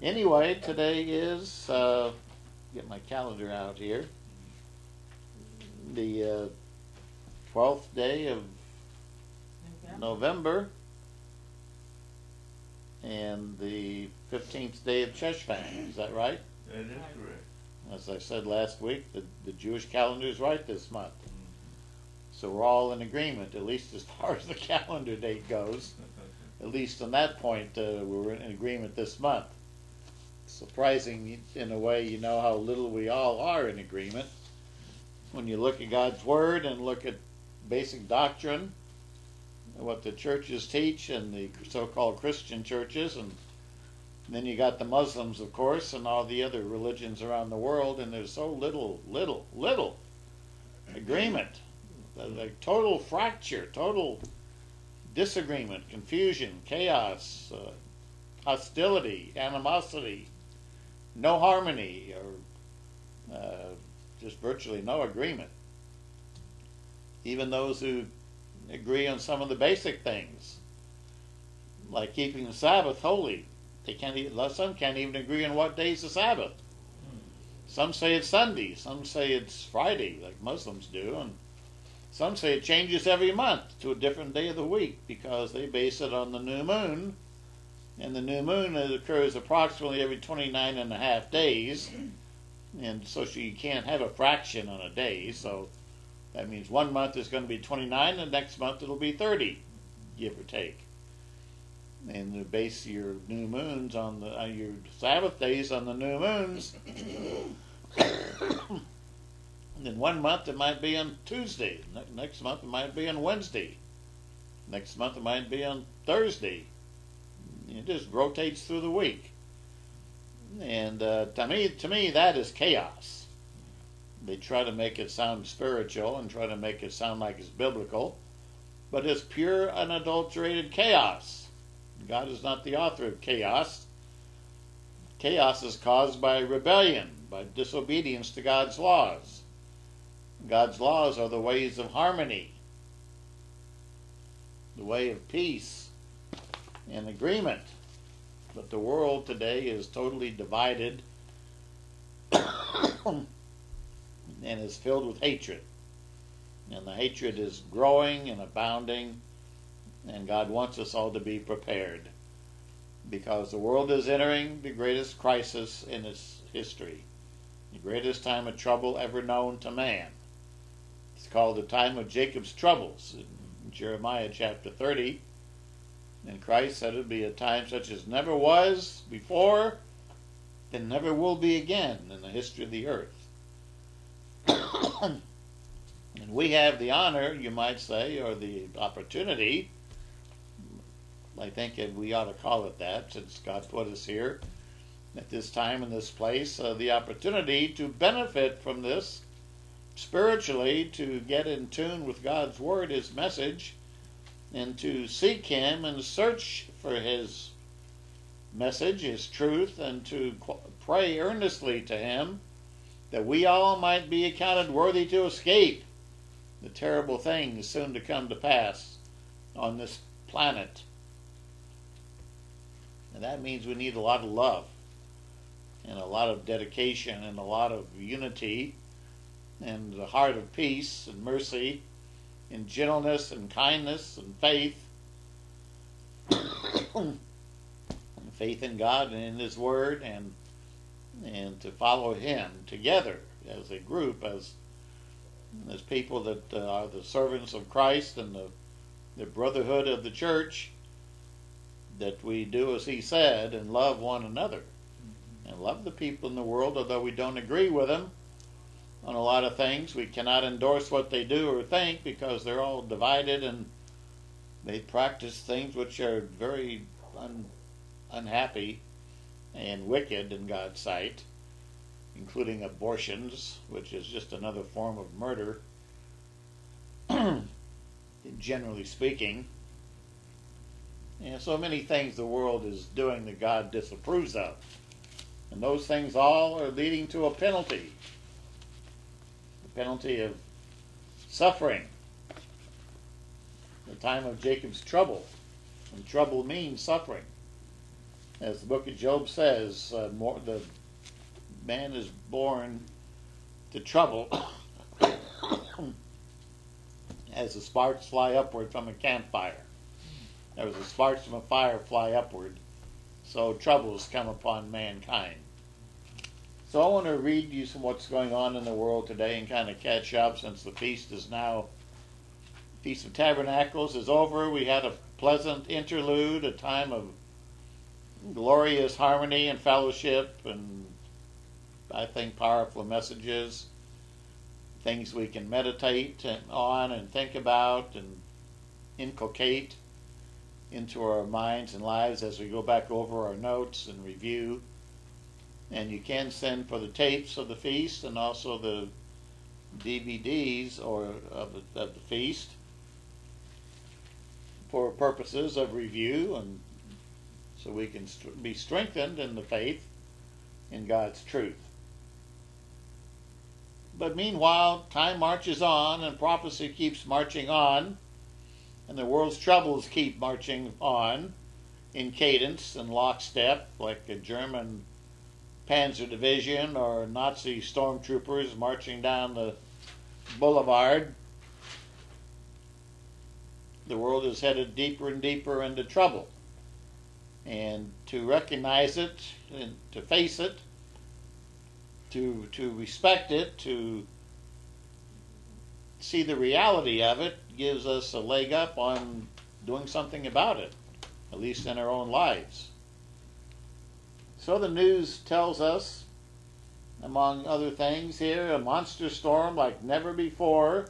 Anyway, today is, get my calendar out here, the 12th day of November and the 15th day of Cheshvan. Is that right? That is correct. As I said last week, the Jewish calendar is right this month. So we're all in agreement, at least as far as the calendar date goes. At least on that point, we're in agreement this month. Surprising in a way, you know how little we all are in agreement. When you look at God's Word and look at basic doctrine, what the churches teach and the so-called Christian churches, and then you got the Muslims, of course, and all the other religions around the world, and there's so little agreement. Like total fracture, total disagreement, confusion, chaos, hostility, animosity, no harmony, or just virtually no agreement. Even those who agree on some of the basic things, like keeping the Sabbath holy, some can't even agree on what day is the Sabbath. Some say it's Sunday, some say it's Friday, like Muslims do, and some say it changes every month to a different day of the week because they base it on the new moon, and the new moon occurs approximately every 29 and a half days, and so you can't have a fraction on a day, so that means one month is going to be 29, and next month it'll be 30, give or take. And you base your new moons on your Sabbath days on the new moons. And then one month it might be on Tuesday. Next month it might be on Wednesday. Next month it might be on Thursday. It just rotates through the week. And to me, that is chaos. They try to make it sound spiritual and try to make it sound like it's biblical, but it's pure, unadulterated chaos. God is not the author of chaos. Chaos is caused by rebellion, by disobedience to God's laws. God's laws are the ways of harmony, the way of peace and agreement. But the world today is totally divided and is filled with hatred. And the hatred is growing and abounding, and God wants us all to be prepared, because the world is entering the greatest crisis in its history, the greatest time of trouble ever known to man. It's called the time of Jacob's troubles in Jeremiah chapter 30. And Christ said it would be a time such as never was before and never will be again in the history of the earth. And we have the honor, you might say, or the opportunity, I think we ought to call it that, since God put us here at this time in this place, the opportunity to benefit from this spiritually, to get in tune with God's Word, His message, and to seek Him and search for His message, His truth, and to pray earnestly to Him that we all might be accounted worthy to escape the terrible things soon to come to pass on this planet. And that means we need a lot of love and a lot of dedication and a lot of unity and a heart of peace and mercy and gentleness and kindness and faith. And faith in God and in His Word, and to follow Him together as a group, as people that are the servants of Christ and the brotherhood of the church, that we do as He said and love one another and love the people in the world, although we don't agree with them on a lot of things. We cannot endorse what they do or think because they're all divided and they practice things which are very unhappy and wicked in God's sight, including abortions, which is just another form of murder, generally speaking. And so many things the world is doing that God disapproves of. And those things all are leading to a penalty. The penalty of suffering. The time of Jacob's trouble. And trouble means suffering. As the book of Job says, the man is born to trouble as the sparks fly upward from a campfire. As the sparks from a fire fly upward, so troubles come upon mankind. So I want to read you some what's going on in the world today and kind of catch up, since the Feast of Tabernacles is over. We had a pleasant interlude, a time of glorious harmony and fellowship, and I think powerful messages, things we can meditate on and think about and inculcate into our minds and lives as we go back over our notes and review. And you can send for the tapes of the feast and also the DVDs of the feast for purposes of review, and so we can be strengthened in the faith in God's truth. But meanwhile, time marches on and prophecy keeps marching on, and the world's troubles keep marching on in cadence and lockstep, like a German Panzer Division or Nazi stormtroopers marching down the boulevard. The world is headed deeper and deeper into trouble. And to recognize it, and to face it, to respect it, to see the reality of it, gives us a leg up on doing something about it, at least in our own lives. So the news tells us, among other things here, a monster storm like never before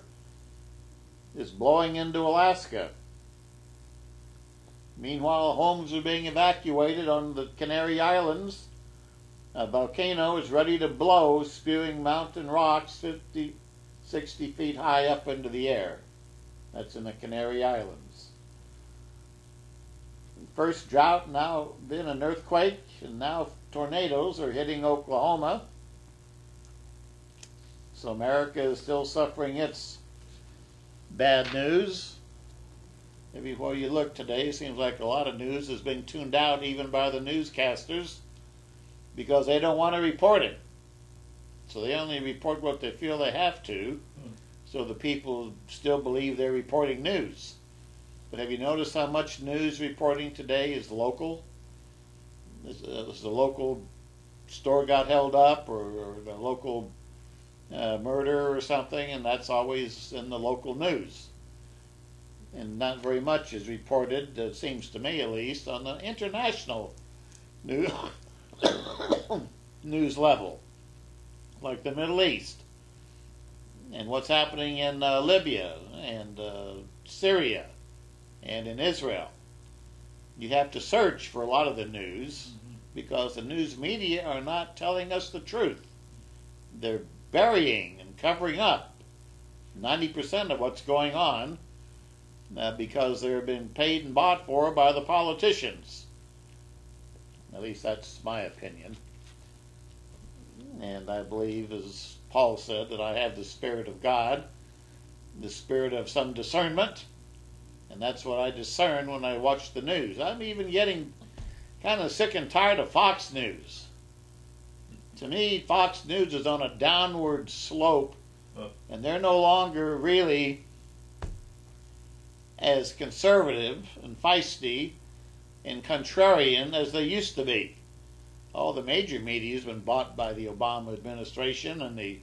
is blowing into Alaska. Meanwhile, homes are being evacuated on the Canary Islands. A volcano is ready to blow, spewing mountain rocks 50, 60 feet high up into the air. That's in the Canary Islands. First drought, now then an earthquake, and now tornadoes are hitting Oklahoma. So America is still suffering its bad news. Everywhere you look today, it seems like a lot of news is being tuned out even by the newscasters because they don't want to report it. So they only report what they feel they have to, so the people still believe they're reporting news. But have you noticed how much news reporting today is local? The local store got held up, or the local murder or something, and that's always in the local news. And not very much is reported, it seems to me at least, on the international news, news level, like the Middle East, and what's happening in Libya and Syria and in Israel. You have to search for a lot of the news because the news media are not telling us the truth. They're burying and covering up 90% of what's going on because they're been paid and bought for by the politicians. At least that's my opinion. And I believe, as Paul said, that I have the Spirit of God, the spirit of some discernment, and that's what I discern when I watch the news. I'm even getting kind of sick and tired of Fox News. To me, Fox News is on a downward slope, and they're no longer really as conservative and feisty and contrarian as they used to be. All the major media has been bought by the Obama administration and the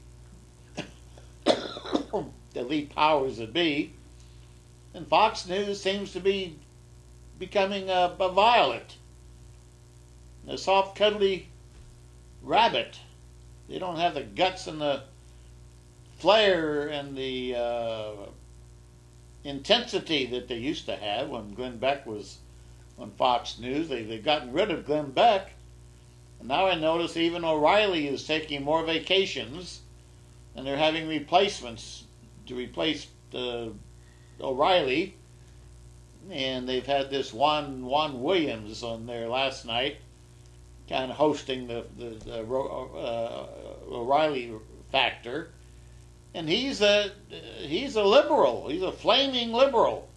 elite powers that be. And Fox News seems to be becoming a violet, a soft, cuddly rabbit. They don't have the guts and the flair and the intensity that they used to have when Glenn Beck was on Fox News. They've gotten rid of Glenn Beck. And now I notice even O'Reilly is taking more vacations, and they're having replacements to replace O'Reilly. And they've had this Juan Williams on there last night, kind of hosting the O'Reilly factor. And he's a liberal. He's a flaming liberal.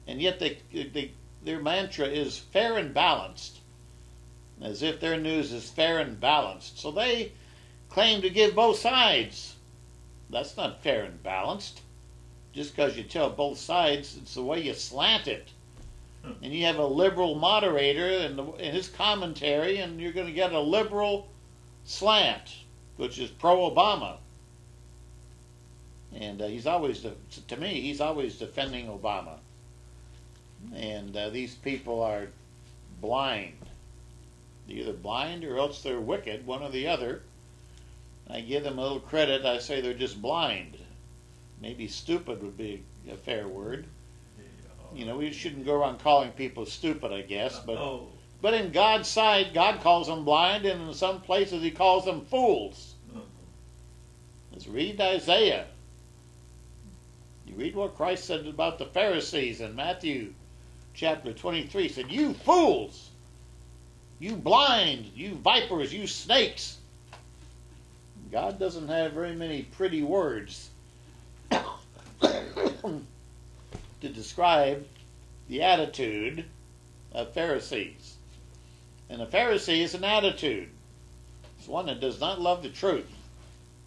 And yet they their mantra is fair and balanced, as if their news is fair and balanced. So they claim to give both sides. That's not fair and balanced. Just because you tell both sides, it's the way you slant it. And you have a liberal moderator in his commentary, and you're going to get a liberal slant, which is pro-Obama. And he's always, to me, he's always defending Obama. And these people are blind. They're either blind or else they're wicked, one or the other. I give them a little credit. I say they're just blind. Maybe stupid would be a fair word. You know, we shouldn't go around calling people stupid, I guess. But in God's sight, God calls them blind, and in some places He calls them fools. Let's read Isaiah. You read what Christ said about the Pharisees in Matthew chapter 23. He said, "You fools, you blind, you vipers, you snakes." God doesn't have very many pretty words to describe the attitude of Pharisees. And a Pharisee is an attitude. It's one that does not love the truth.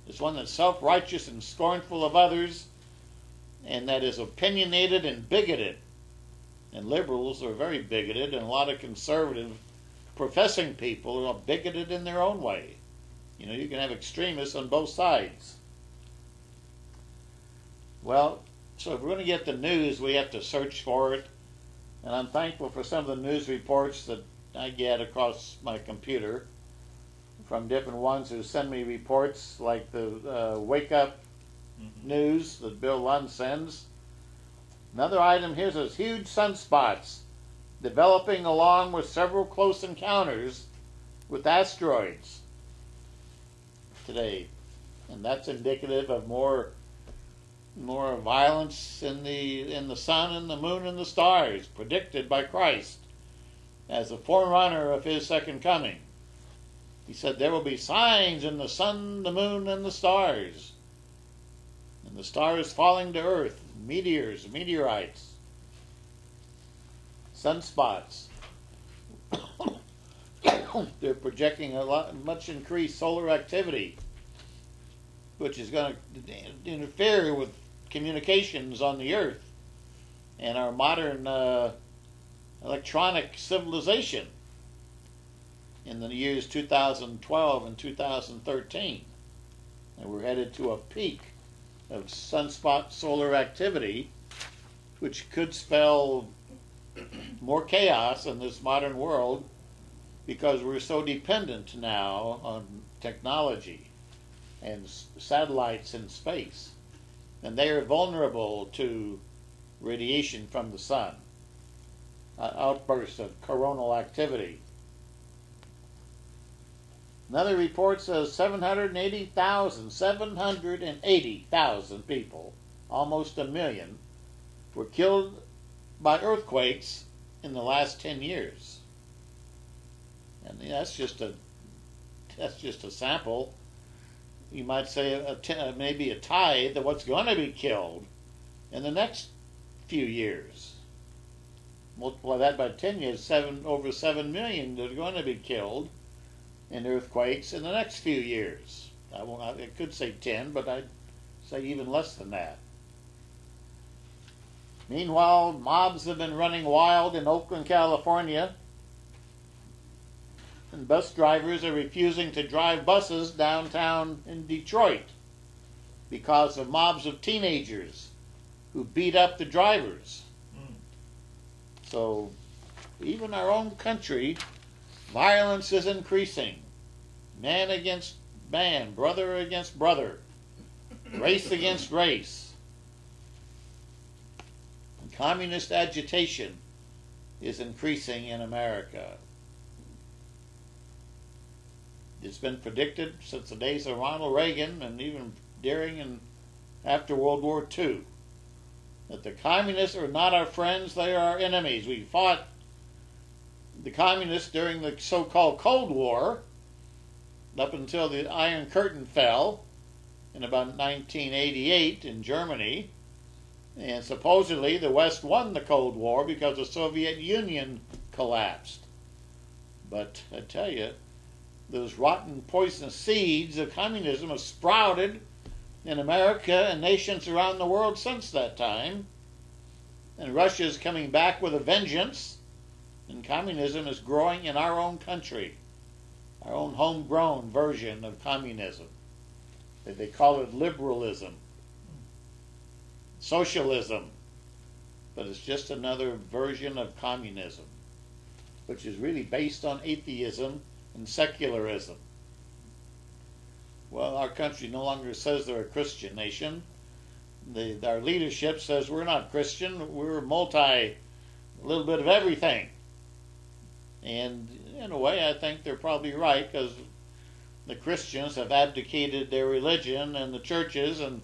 It's one that's self-righteous and scornful of others, and that is opinionated and bigoted. And liberals are very bigoted, and a lot of conservative professing people are bigoted in their own way. You know, you can have extremists on both sides. Well, so if we're going to get the news, we have to search for it. And I'm thankful for some of the news reports that I get across my computer from different ones who send me reports, like the Wake Up news that Bill Lund sends. Another item here says huge sunspots developing along with several close encounters with asteroids today. And that's indicative of more violence in the sun and the moon and the stars, predicted by Christ as a forerunner of His second coming. He said there will be signs in the sun, the moon, and the stars. And the stars falling to earth, meteors, meteorites, sunspots. They're projecting much increased solar activity, which is going to interfere with communications on the earth and our modern electronic civilization in the years 2012 and 2013. And we're headed to a peak of sunspot solar activity, which could spell more chaos in this modern world, because we're so dependent now on technology and satellites in space, and they are vulnerable to radiation from the sun, outbursts of coronal activity. Another report says 780,000 people, almost a million, were killed by earthquakes in the last 10 years. And that's just a sample. You might say maybe a tithe of what's going to be killed in the next few years. Multiply that by 10 years, over 7 million that are going to be killed in earthquakes in the next few years. I could say 10, but I'd say even less than that. Meanwhile, mobs have been running wild in Oakland, California, and bus drivers are refusing to drive buses downtown in Detroit because of mobs of teenagers who beat up the drivers. So even our own country, violence is increasing. Man against man, brother against brother, race against race. And communist agitation is increasing in America. It's been predicted since the days of Ronald Reagan, and even during and after World War II, that the communists are not our friends, they are our enemies. We fought the communists during the so-called Cold War, up until the Iron Curtain fell in about 1988 in Germany, And supposedly the West won the Cold War because the Soviet Union collapsed. But I tell you, those rotten, poisonous seeds of communism have sprouted in America and nations around the world since that time. And Russia is coming back with a vengeance, and communism is growing in our own country, our own homegrown version of communism. They call it liberalism, socialism, but it's just another version of communism, which is really based on atheism and secularism. Well, our country no longer says they're a Christian nation. Our leadership says we're not Christian, we're a little bit of everything. And in a way, I think they're probably right, because the Christians have abdicated their religion and the churches, and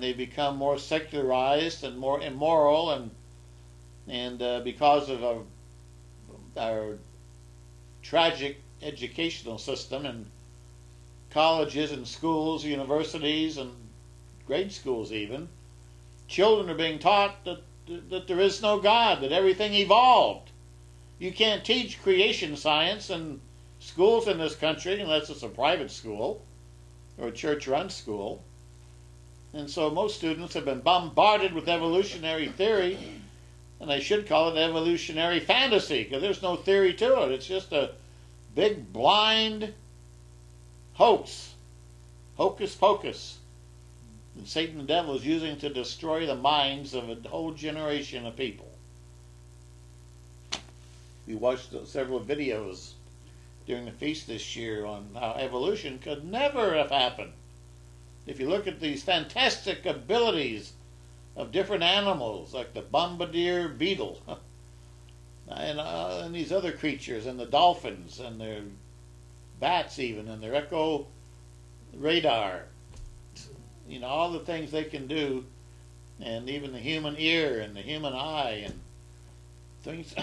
they become more secularized and more immoral, and because of our tragic educational system and colleges and schools, universities, and grade schools even, children are being taught that there is no God, that everything evolved. You can't teach creation science in schools in this country unless it's a private school or a church-run school. And so most students have been bombarded with evolutionary theory, and I should call it evolutionary fantasy, because there's no theory to it. It's just a big blind hoax, hocus pocus, that Satan the devil is using to destroy the minds of a whole generation of people. We watched several videos during the feast this year on how evolution could never have happened. If you look at these fantastic abilities of different animals, like the bombardier beetle, and these other creatures, and the dolphins, and their bats even, and their echo radar, all the things they can do, and even the human ear and the human eye, and things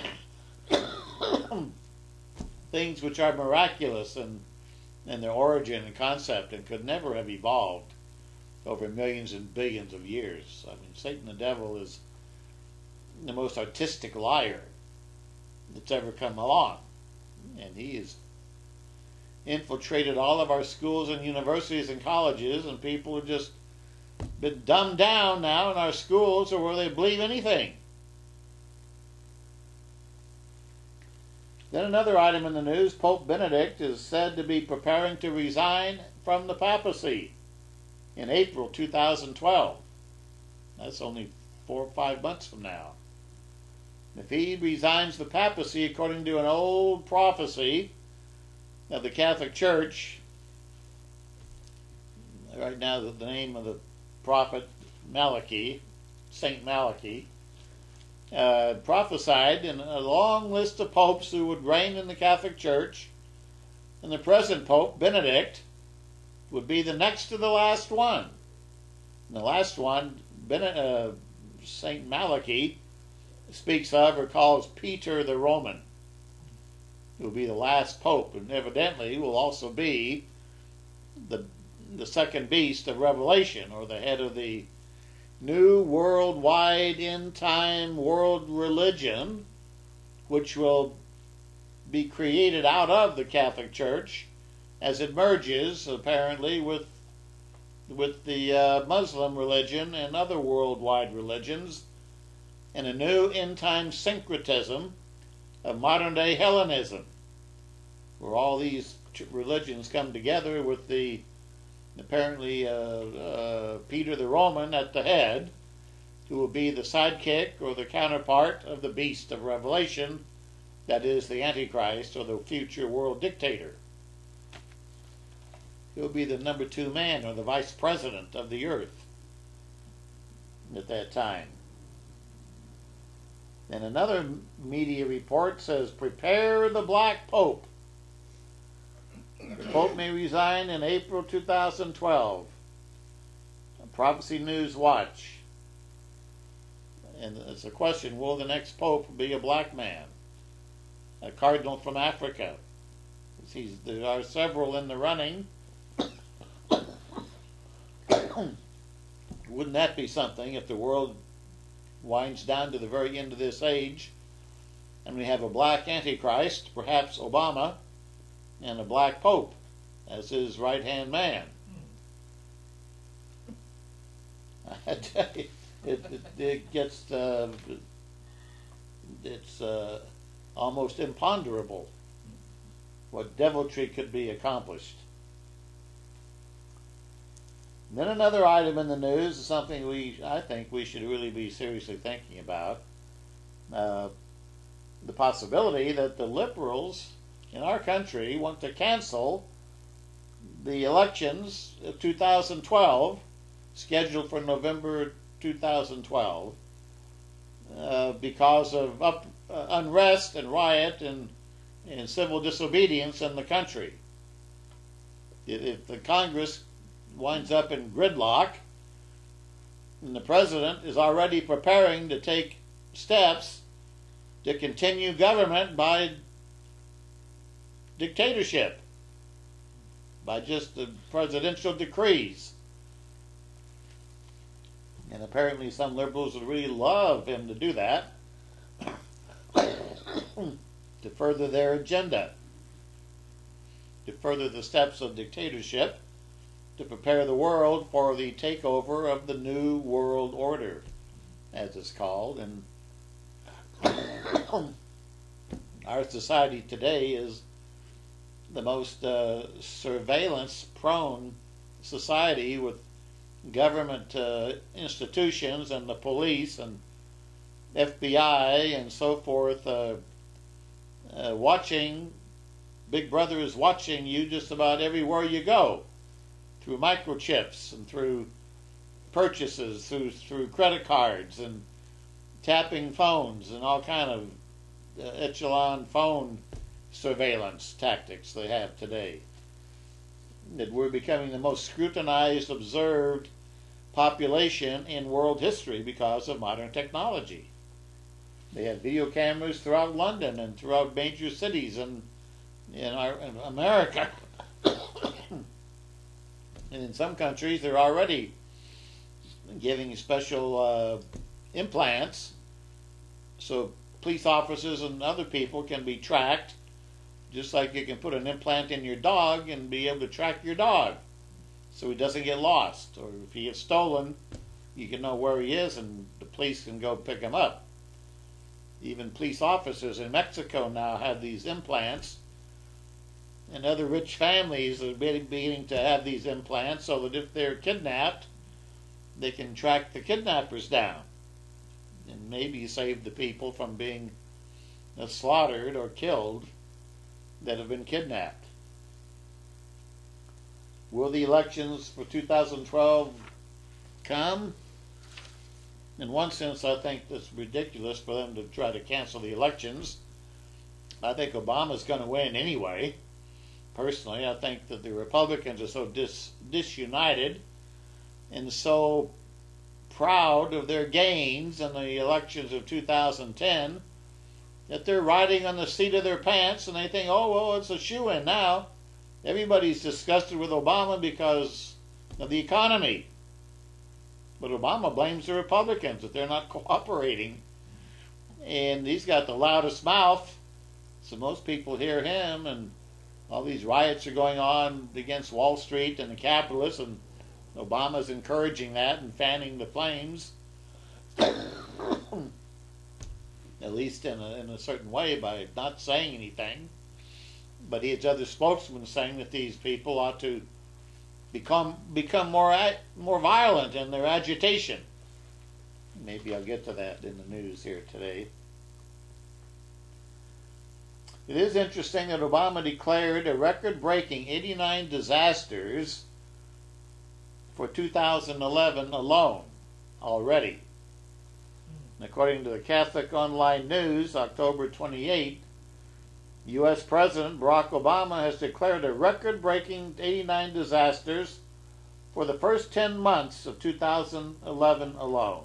things which are miraculous in their origin and concept, and could never have evolved over millions and billions of years. I mean, Satan the devil is the most artistic liar that's ever come along, and he has infiltrated all of our schools and universities and colleges, and people have just been dumbed down now in our schools, or where they believe anything. Then another item in the news: Pope Benedict is said to be preparing to resign from the papacy in April 2012. That's only 4 or 5 months from now. If he resigns the papacy, according to an old prophecy of the Catholic Church, right now the name of the prophet Malachi, Saint Malachi, prophesied in a long list of popes who would reign in the Catholic Church, and the present Pope, Benedict, would be the next to the last one. And the last one, Saint Malachi, speaks of or calls Peter the Roman, who will be the last pope, and evidently will also be the second beast of Revelation, or the head of the new worldwide end-time world religion, which will be created out of the Catholic Church as it merges, apparently, with the Muslim religion and other worldwide religions, and a new end-time syncretism of modern-day Hellenism, where all these religions come together with the apparently Peter the Roman at the head, who will be the sidekick or the counterpart of the beast of Revelation, that is the Antichrist, or the future world dictator. He'll be the number 2 man, or the vice president of the earth at that time. And another media report says, prepare the Black Pope. The Pope may resign in April 2012. Prophecy News Watch. And it's a question, will the next Pope be a black man? A cardinal from Africa? There are several in the running. Wouldn't that be something if the world winds down to the very end of this age, and we have a black Antichrist, perhaps Obama, and a black Pope as his right-hand man. I tell you, it gets, it's almost imponderable what deviltry could be accomplished. And then another item in the news is something I think we should really be seriously thinking about. The possibility that the liberals in our country want to cancel the elections of 2012, scheduled for November 2012, because of unrest and riot and civil disobedience in the country. If the Congress winds up in gridlock, and the president is already preparing to take steps to continue government by dictatorship, by just the presidential decrees. And apparently some liberals would really love him to do that to further their agenda, to further the steps of dictatorship, to prepare the world for the takeover of the New World Order, as it's called. And our society today is the most surveillance-prone society, with government institutions and the police and FBI and so forth watching. Big Brother is watching you just about everywhere you go, through microchips and through purchases, through credit cards and tapping phones and all kind of echelon phone surveillance tactics they have today. That we're becoming the most scrutinized, observed population in world history because of modern technology. They have video cameras throughout London and throughout major cities in America. And in some countries, they're already giving special implants so police officers and other people can be tracked, just like you can put an implant in your dog and be able to track your dog so he doesn't get lost. Or if he gets stolen, you can know where he is and the police can go pick him up. Even police officers in Mexico now have these implants, and other rich families are beginning to have these implants so that if they're kidnapped, they can track the kidnappers down and maybe save the people from being slaughtered or killed that have been kidnapped. Will the elections for 2012 come? In one sense, I think it's ridiculous for them to try to cancel the elections. I think Obama's going to win anyway. Personally, I think that the Republicans are so disunited and so proud of their gains in the elections of 2010 that they're riding on the seat of their pants and they think, oh, well, it's a shoo-in now. Everybody's disgusted with Obama because of the economy. But Obama blames the Republicans that they're not cooperating. And he's got the loudest mouth, so most people hear him, and all these riots are going on against Wall Street and the capitalists, and Obama's encouraging that and fanning the flames, at least in a certain way, by not saying anything. But he has other spokesmen saying that these people ought to become more violent in their agitation. Maybe I'll get to that in the news here today. It is interesting that Obama declared a record-breaking 89 disasters for 2011 alone already. And according to the Catholic Online News, October 28, U.S. President Barack Obama has declared a record-breaking 89 disasters for the first 10 months of 2011 alone.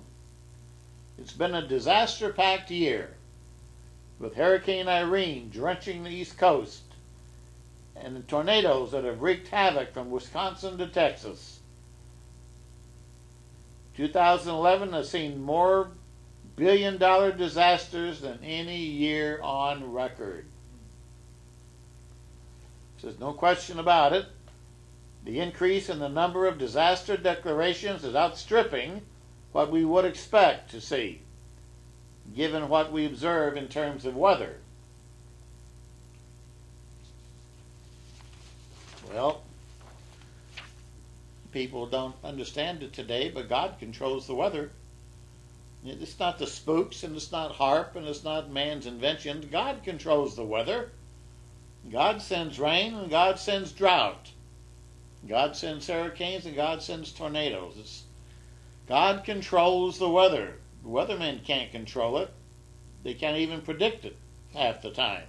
It's been a disaster-packed year, with Hurricane Irene drenching the East Coast and the tornadoes that have wreaked havoc from Wisconsin to Texas. 2011 has seen more billion-dollar disasters than any year on record. There's no question about it. The increase in the number of disaster declarations is outstripping what we would expect to see, given what we observe in terms of weather. Well, people don't understand it today, but God controls the weather. It's not the spooks, and it's not HARP, and it's not man's inventions. God controls the weather. God sends rain, and God sends drought. God sends hurricanes, and God sends tornadoes. God controls the weather. The weathermen can't control it. They can't even predict it half the time.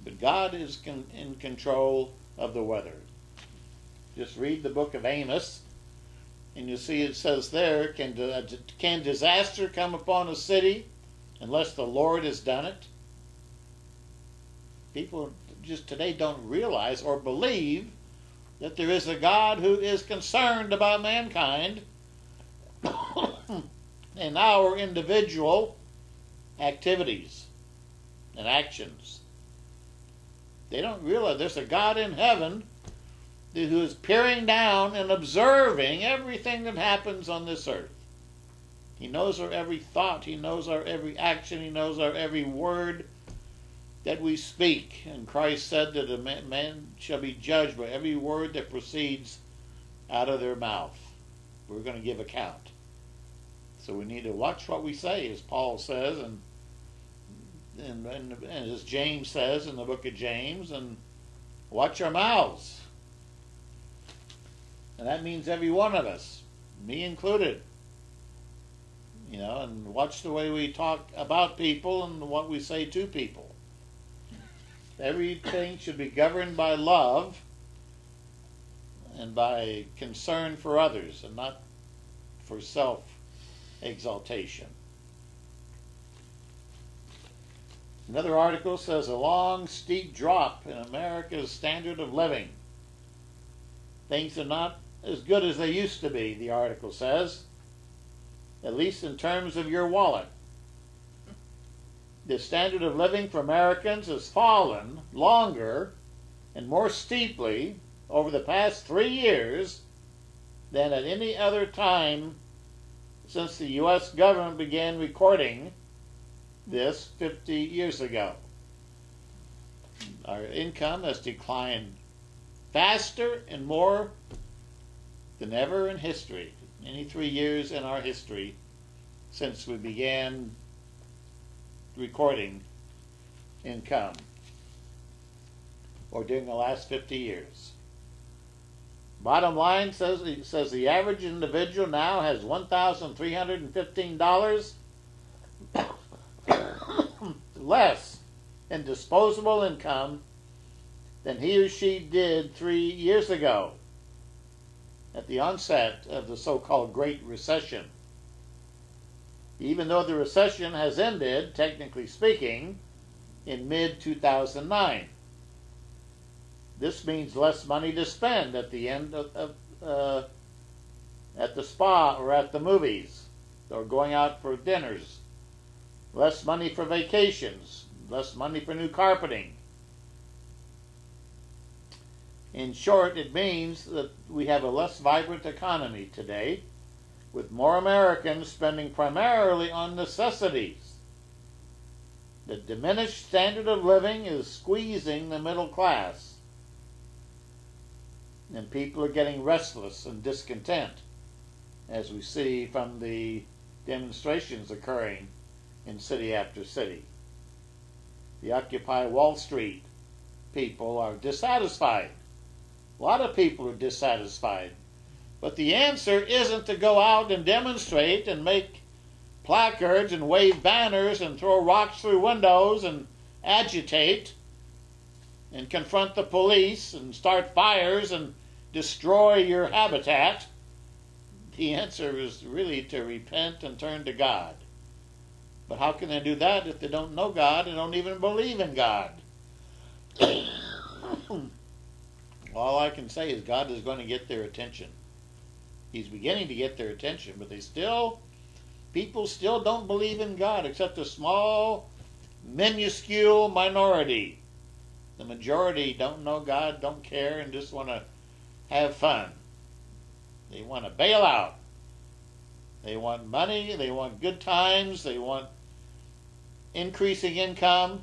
But God is in control of the weather. Just read the book of Amos, and you see it says there, can disaster come upon a city unless the Lord has done it? People just today don't realize or believe that there is a God who is concerned about mankind and our individual activities and actions. They don't realize there's a God in heaven who is peering down and observing everything that happens on this earth. He knows our every thought. He knows our every action. He knows our every word that we speak. And Christ said that a man shall be judged by every word that proceeds out of their mouth. We're going to give account. So we need to watch what we say, as Paul says, and as James says in the book of James, and watch our mouths. And that means every one of us, me included. And watch the way we talk about people and what we say to people. Everything should be governed by love and by concern for others, and not for self-exaltation. Another article says a long, steep drop in America's standard of living. Things are not as good as they used to be, the article says, at least in terms of your wallet. The standard of living for Americans has fallen longer and more steeply over the past 3 years than at any other time since the U.S. government began recording this 50 years ago. Our income has declined faster and more than ever in history, any 3 years in our history since we began recording income, or during the last 50 years. Bottom line says the average individual now has $1,315 less in disposable income than he or she did 3 years ago at the onset of the so-called Great Recession. Even though the recession has ended, technically speaking, in mid-2009. This means less money to spend at the end at the spa or at the movies, or going out for dinners. Less money for vacations, less money for new carpeting. In short, it means that we have a less vibrant economy today, with more Americans spending primarily on necessities. The diminished standard of living is squeezing the middle class, and people are getting restless and discontent, as we see from the demonstrations occurring in city after city. The Occupy Wall Street people are dissatisfied. A lot of people are dissatisfied. But the answer isn't to go out and demonstrate and make placards and wave banners and throw rocks through windows and agitate and confront the police and start fires and destroy your habitat. The answer is really to repent and turn to God. But how can they do that if they don't know God and don't even believe in God? All I can say is God is going to get their attention. He's beginning to get their attention, but they still people still don't believe in God, except a small, minuscule minority. The majority don't know God, don't care, and just want to have fun. They want to bail out. They want money, they want good times, they want increasing income.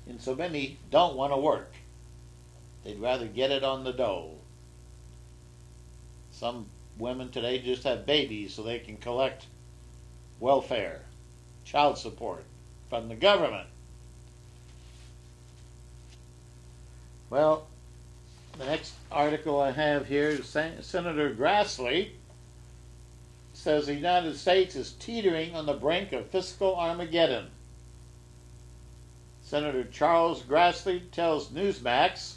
And so many don't want to work. They'd rather get it on the dole. Some women today just have babies so they can collect welfare, child support from the government. Well, the next article I have here, Senator Grassley says the United States is teetering on the brink of fiscal Armageddon. Senator Charles Grassley tells Newsmax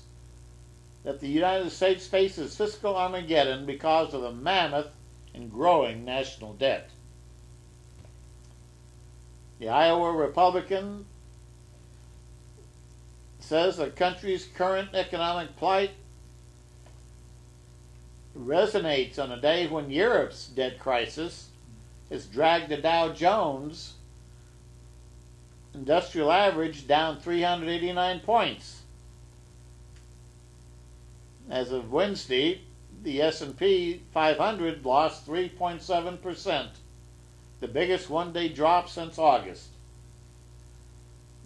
that the United States faces fiscal Armageddon because of the mammoth and growing national debt. The Iowa Republican says the country's current economic plight resonates on a day when Europe's debt crisis has dragged the Dow Jones Industrial Average down 389 points. As of Wednesday, the S&P 500 lost 3.7%, the biggest one-day drop since August.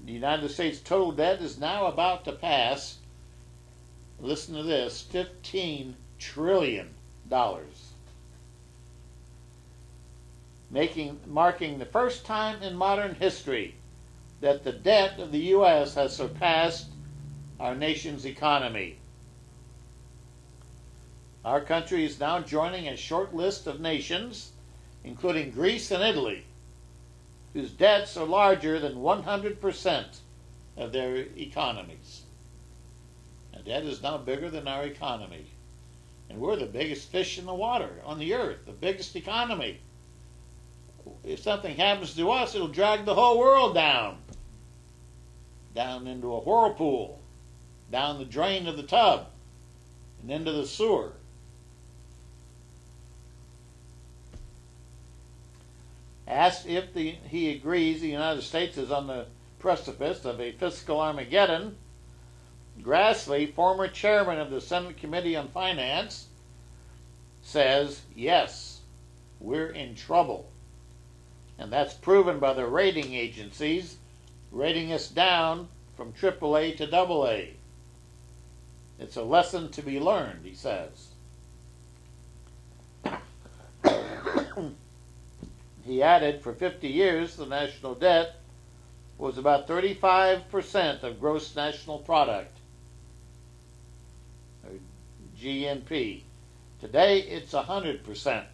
The United States total debt is now about to pass, listen to this, $15 trillion, marking the first time in modern history that the debt of the U.S. has surpassed our nation's economy. Our country is now joining a short list of nations, including Greece and Italy, whose debts are larger than 100% of their economies. Our debt is now bigger than our economy. And we're the biggest fish in the water on the earth, the biggest economy. If something happens to us, it'll drag the whole world down into a whirlpool, down the drain of the tub, and into the sewer. Asked if he agrees the United States is on the precipice of a fiscal Armageddon, Grassley, former chairman of the Senate Committee on Finance, says, yes, we're in trouble. And that's proven by the rating agencies rating us down from AAA to AA. It's a lesson to be learned, he says. He added, for 50 years, the national debt was about 35% of gross national product, or GNP. Today, it's 100%.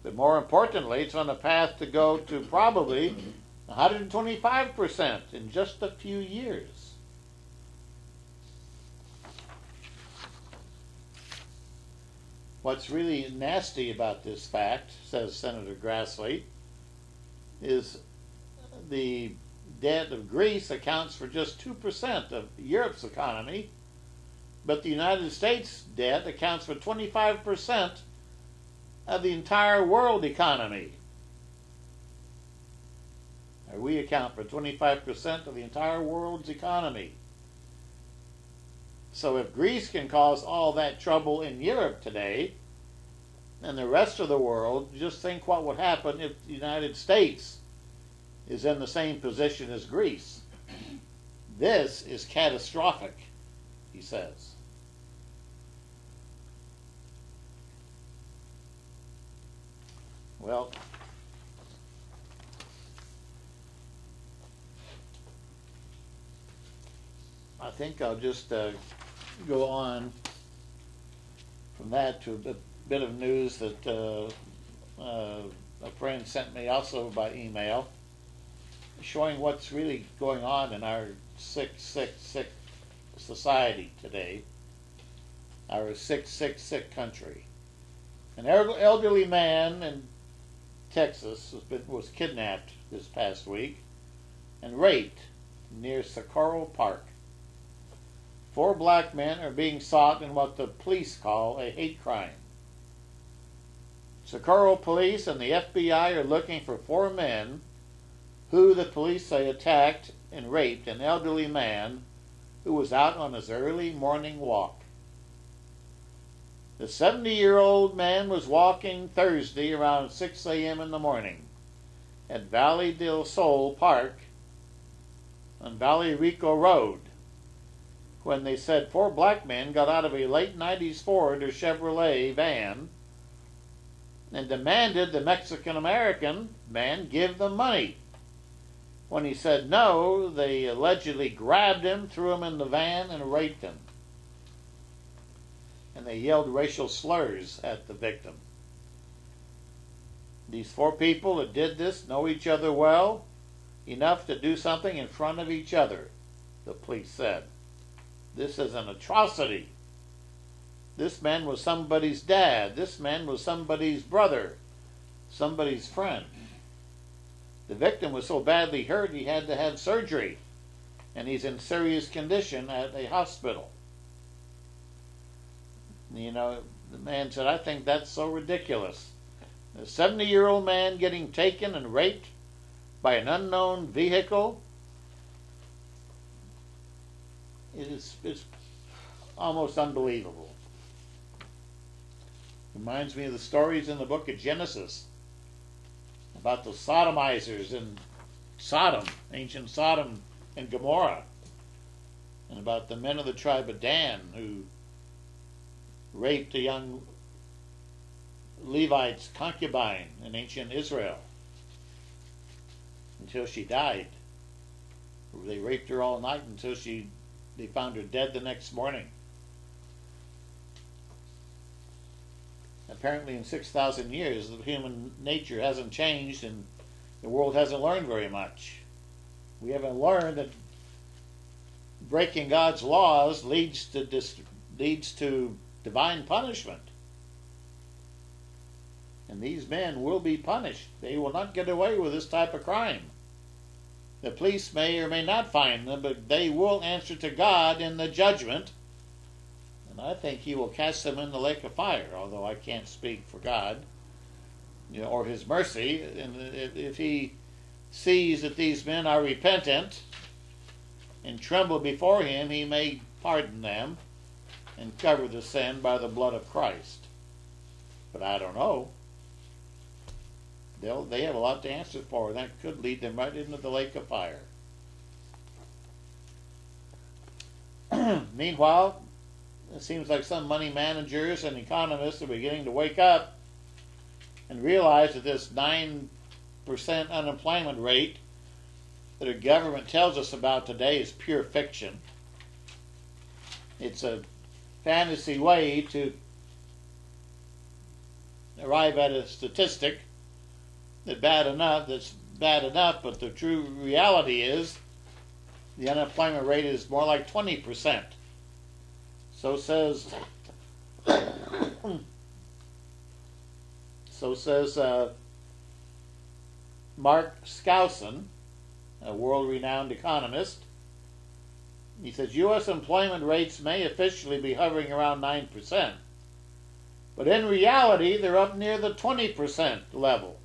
But more importantly, it's on a path to go to probably 125% in just a few years. What's really nasty about this fact, says Senator Grassley, is the debt of Greece accounts for just 2% of Europe's economy, but the United States debt accounts for 25% of the entire world economy. We account for 25% of the entire world's economy. So if Greece can cause all that trouble in Europe today, and the rest of the world, just think what would happen if the United States is in the same position as Greece. This is catastrophic, he says. Well, I think I'll just go on from that to a bit of news that a friend sent me also by email, showing what's really going on in our sick society today, our sick country. An elderly man in Texas was kidnapped this past week and raped near Socorro Park. 4 black men are being sought in what the police call a hate crime. Socorro police and the FBI are looking for 4 men who the police say attacked and raped an elderly man who was out on his early morning walk. The 70-year-old man was walking Thursday around 6 a.m. in the morning at Valley del Sol Park on Valley Rico Road when they said 4 black men got out of a late 90s Ford or Chevrolet van and demanded the Mexican-American man give them money. When he said no, they allegedly grabbed him, threw him in the van, and raped him. And they yelled racial slurs at the victim. These 4 people that did this know each other well, enough to do something in front of each other, the police said. This is an atrocity. This man was somebody's dad. This man was somebody's brother, somebody's friend. The victim was so badly hurt he had to have surgery, and he's in serious condition at a hospital. You know, the man said, I think that's so ridiculous. A 70-year-old man getting taken and raped by an unknown vehicle. It's almost unbelievable. Reminds me of the stories in the book of Genesis about the sodomizers in Sodom, ancient Sodom and Gomorrah, and about the men of the tribe of Dan who raped a young Levite's concubine in ancient Israel until she died. They raped her all night until they found her dead the next morning. Apparently in 6,000 years, the human nature hasn't changed and the world hasn't learned very much. We haven't learned that breaking God's laws leads to divine punishment. And these men will be punished. They will not get away with this type of crime. The police may or may not find them, but they will answer to God in the judgment. And I think he will cast them in the lake of fire, although I can't speak for God, or his mercy. And if he sees that these men are repentant and tremble before him, he may pardon them and cover the sin by the blood of Christ. But I don't know. They have a lot to answer for, and that could lead them right into the lake of fire. Meanwhile, it seems like some money managers and economists are beginning to wake up and realize that this 9% unemployment rate that our government tells us about today is pure fiction. It's a fantasy way to arrive at a statistic that's bad enough, but the true reality is the unemployment rate is more like 20%. So says Mark Skousen, a world-renowned economist. He says U.S. employment rates may officially be hovering around 9%, but in reality they're up near the 20% level,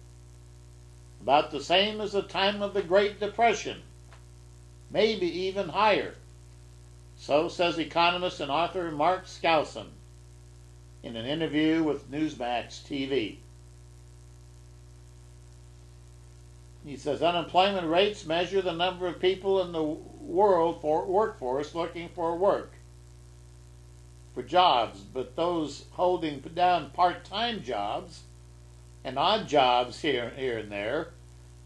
about the same as the time of the Great Depression, maybe even higher. So says economist and author Mark Skousen in an interview with Newsmax TV. He says unemployment rates measure the number of people in the world for workforce looking for work, for jobs, but those holding down part-time jobs and odd jobs here and there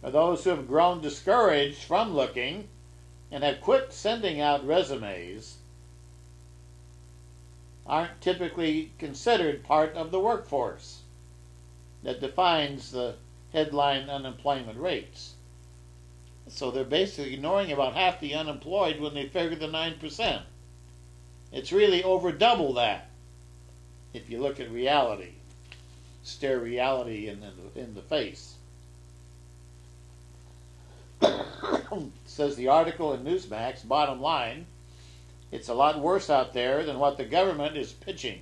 are those who have grown discouraged from looking and have quit sending out resumes, aren't typically considered part of the workforce that defines the headline unemployment rates. So they're basically ignoring about half the unemployed when they figure the 9%. It's really over double that if you look at reality, stare reality in the face. Says the article in Newsmax, bottom line, it's a lot worse out there than what the government is pitching.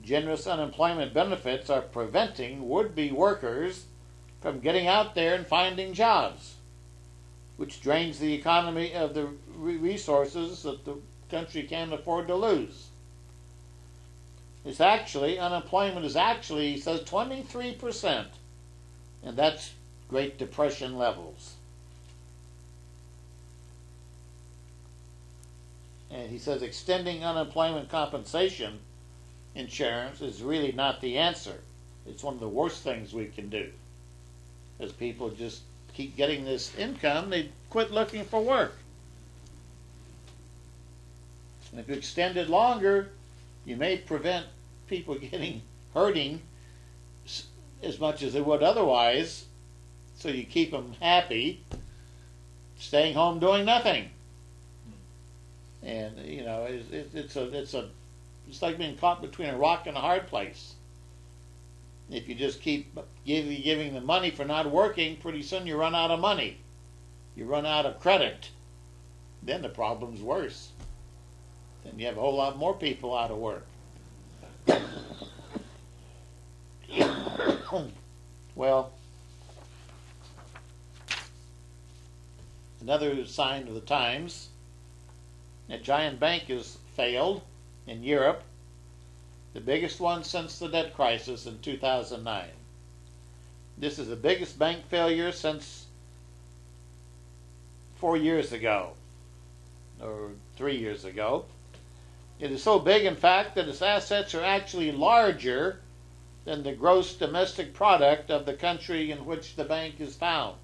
Generous unemployment benefits are preventing would-be workers from getting out there and finding jobs, which drains the economy of the resources that the country can't afford to lose. Unemployment is actually, he says, 23%, and that's Great Depression levels. And he says extending unemployment compensation insurance is really not the answer. It's one of the worst things we can do. As people just keep getting this income, they quit looking for work. And if you extend it longer, you may prevent people hurting as much as they would otherwise, so you keep them happy, staying home doing nothing. And it's like being caught between a rock and a hard place. If you just keep giving them money for not working, pretty soon you run out of money. You run out of credit. Then the problem's worse. Then you have a whole lot more people out of work. Well, another sign of the times, a giant bank has failed in Europe, the biggest one since the debt crisis in 2009. This is the biggest bank failure since 4 years ago, or 3 years ago. It is so big, in fact, that its assets are actually larger than the gross domestic product of the country in which the bank is found.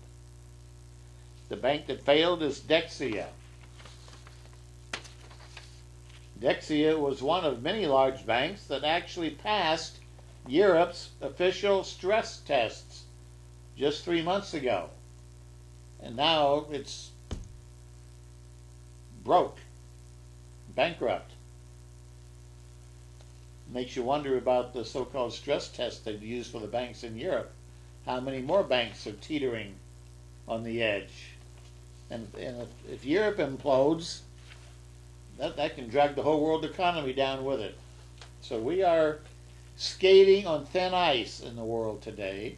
The bank that failed is Dexia. Dexia was one of many large banks that actually passed Europe's official stress tests just 3 months ago. And now it's broke, bankrupt. Makes you wonder about the so-called stress tests they've used for the banks in Europe. How many more banks are teetering on the edge? And if Europe implodes, that can drag the whole world economy down with it. So we are skating on thin ice in the world today,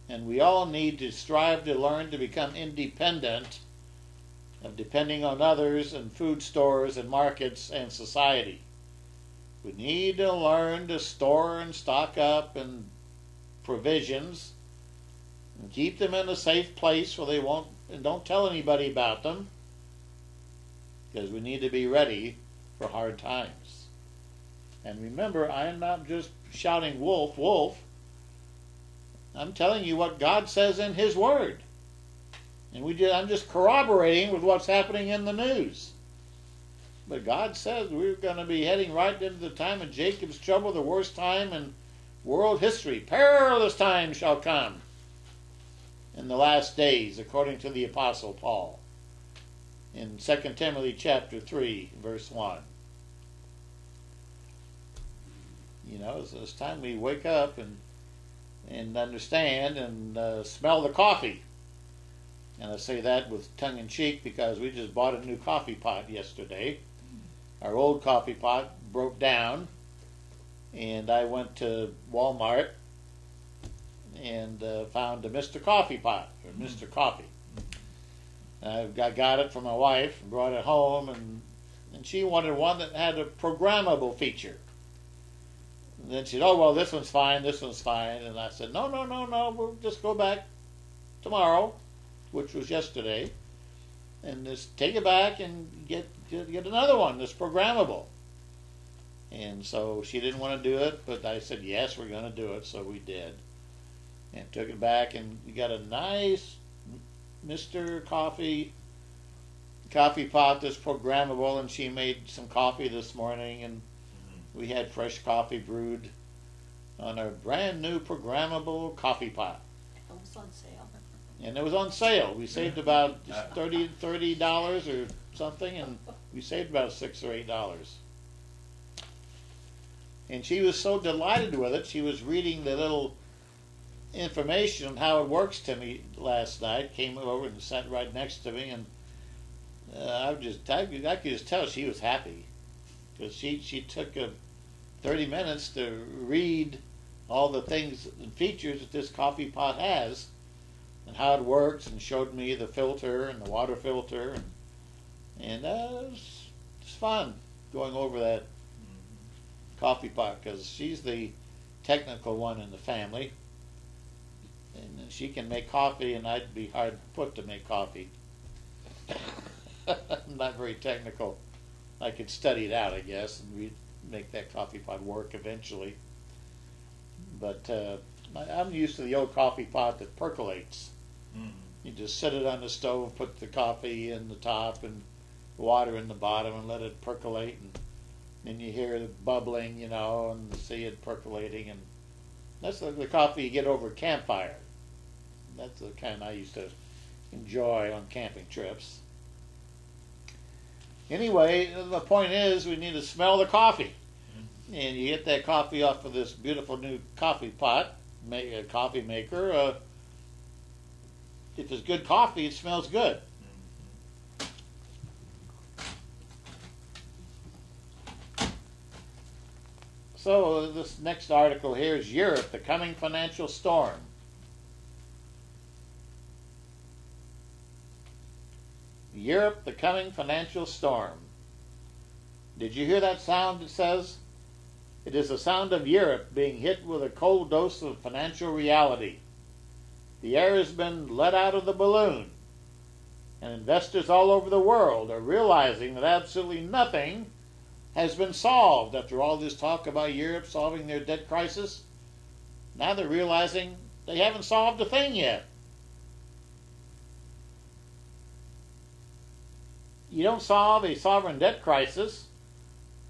and we all need to strive to learn to become independent of depending on others and food stores and markets and society. We need to learn to store and stock up in provisions and keep them in a safe place where they won't, and don't tell anybody about them, because we need to be ready for hard times. And remember, I am not just shouting wolf, wolf. I'm telling you what God says in His Word. And I'm just corroborating with what's happening in the news. But God says we're going to be heading right into the time of Jacob's trouble, the worst time in world history. Perilous times shall come in the last days, according to the Apostle Paul in 2 Timothy chapter 3, verse 1. You know, it's time we wake up and understand and smell the coffee. And I say that with tongue-in-cheek because we just bought a new coffee pot yesterday. Our old coffee pot broke down, and I went to Walmart and found a Mr. Coffee pot, or Mr. Coffee. I got it for my wife and brought it home, and she wanted one that had a programmable feature. And then she said, oh, well, this one's fine, this one's fine. And I said, no, we'll just go back tomorrow, which was yesterday, and just take it back and get another one that's programmable. And so she didn't want to do it, but I said, yes, we're going to do it, so we did. And took it back, and we got a nice Mr. Coffee pot that's programmable, and she made some coffee this morning, and we had fresh coffee brewed on our brand new programmable coffee pot. It was on sale. And it was on sale. We saved about $30 or something, and we saved about $6 or $8. And she was so delighted with it. She was reading the little information on how it works to me last night. Came over and sat right next to me, and I could just tell she was happy, because she took 30 minutes to read all the things and features that this coffee pot has and how it works, and showed me the filter and the water filter, and it's fun going over that coffee pot, because she's the technical one in the family, and she can make coffee, and I'd be hard put to make coffee. I'm not very technical. I could study it out, I guess, and we'd make that coffee pot work eventually. But I'm used to the old coffee pot that percolates. Mm-hmm. You just set it on the stove, put the coffee in the top and water in the bottom, and let it percolate, and then you hear it bubbling, you know, and see it percolating, and that's the coffee you get over a campfire. That's the kind I used to enjoy on camping trips. Anyway, the point is, we need to smell the coffee. And you get that coffee off of this beautiful new coffee pot, coffee maker. If it's good coffee, it smells good. So this next article here is Europe, the coming financial storm. Europe, the coming financial storm. Did you hear that sound? It says, it is the sound of Europe being hit with a cold dose of financial reality. The air has been let out of the balloon, and investors all over the world are realizing that absolutely nothing has been solved. After all this talk about Europe solving their debt crisis, now they're realizing they haven't solved a thing yet. You don't solve a sovereign debt crisis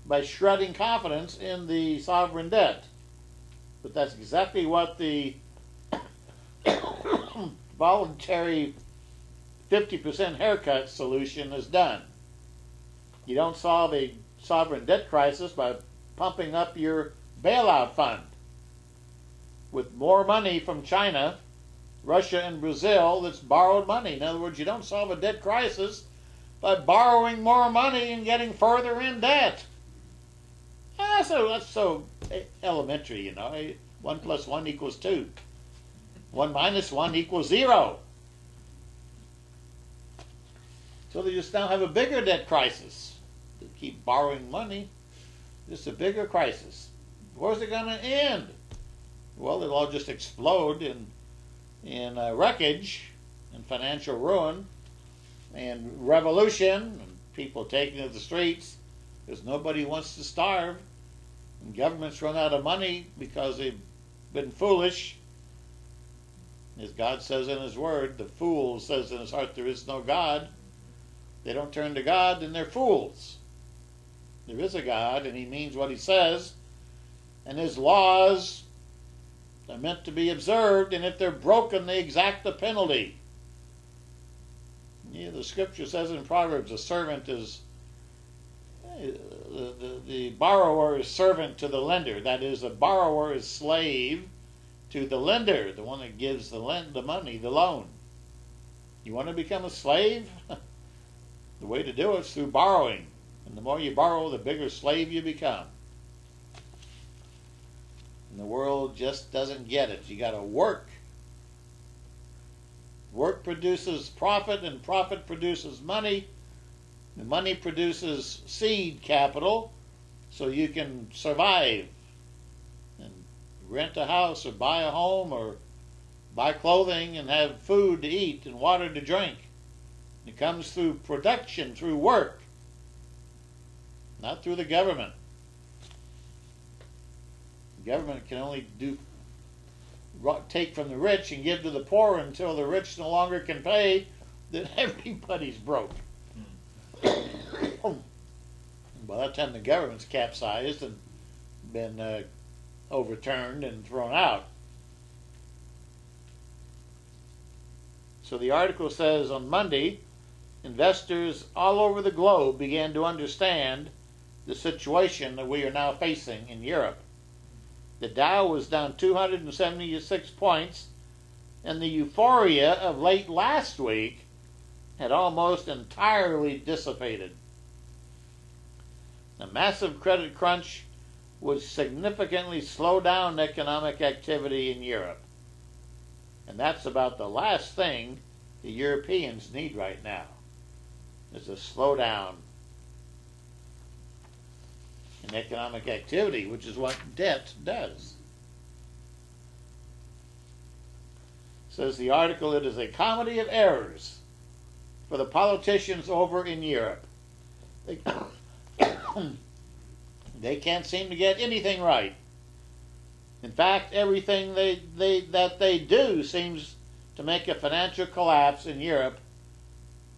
by shredding confidence in the sovereign debt. But that's exactly what the voluntary 50% haircut solution has done. You don't solve a sovereign debt crisis by pumping up your bailout fund with more money from China, Russia, and Brazil that's borrowed money. In other words, you don't solve a debt crisis by borrowing more money and getting further in debt. So that's so elementary, you know. 1 + 1 = 2. 1 - 1 = 0. So they just now have a bigger debt crisis. They keep borrowing money. Just a bigger crisis. Where's it going to end? Well, it'll all just explode in wreckage and financial ruin and revolution and people taking to the streets because nobody wants to starve. And governments run out of money because they've been foolish. As God says in His Word, the fool says in his heart there is no God. They don't turn to God, then they're fools. There is a God, and He means what He says, and His laws are meant to be observed, and if they're broken, they exact the penalty. Yeah, the Scripture says in Proverbs, a servant is the borrower is servant to the lender. That is, the borrower is slave to the lender, the one that gives the money, the loan. You want to become a slave? The way to do it is through borrowing. And the more you borrow, the bigger slave you become. And the world just doesn't get it. You got to work. Work produces profit, and profit produces money. The money produces seed capital, so you can survive and rent a house or buy a home or buy clothing and have food to eat and water to drink. It comes through production, through work, not through the government. The government can only take from the rich and give to the poor until the rich no longer can pay, then everybody's broke. By that time the government's capsized and been overturned and thrown out. So the article says on Monday, investors all over the globe began to understand the situation that we are now facing in Europe. The Dow was down 276 points, and the euphoria of late last week had almost entirely dissipated. The massive credit crunch would significantly slow down economic activity in Europe. And that's about the last thing the Europeans need right now, is a slowdown in economic activity, which is what debt does. Says the article, it is a comedy of errors for the politicians over in Europe. They can't seem to get anything right. In fact, everything that they do seems to make a financial collapse in Europe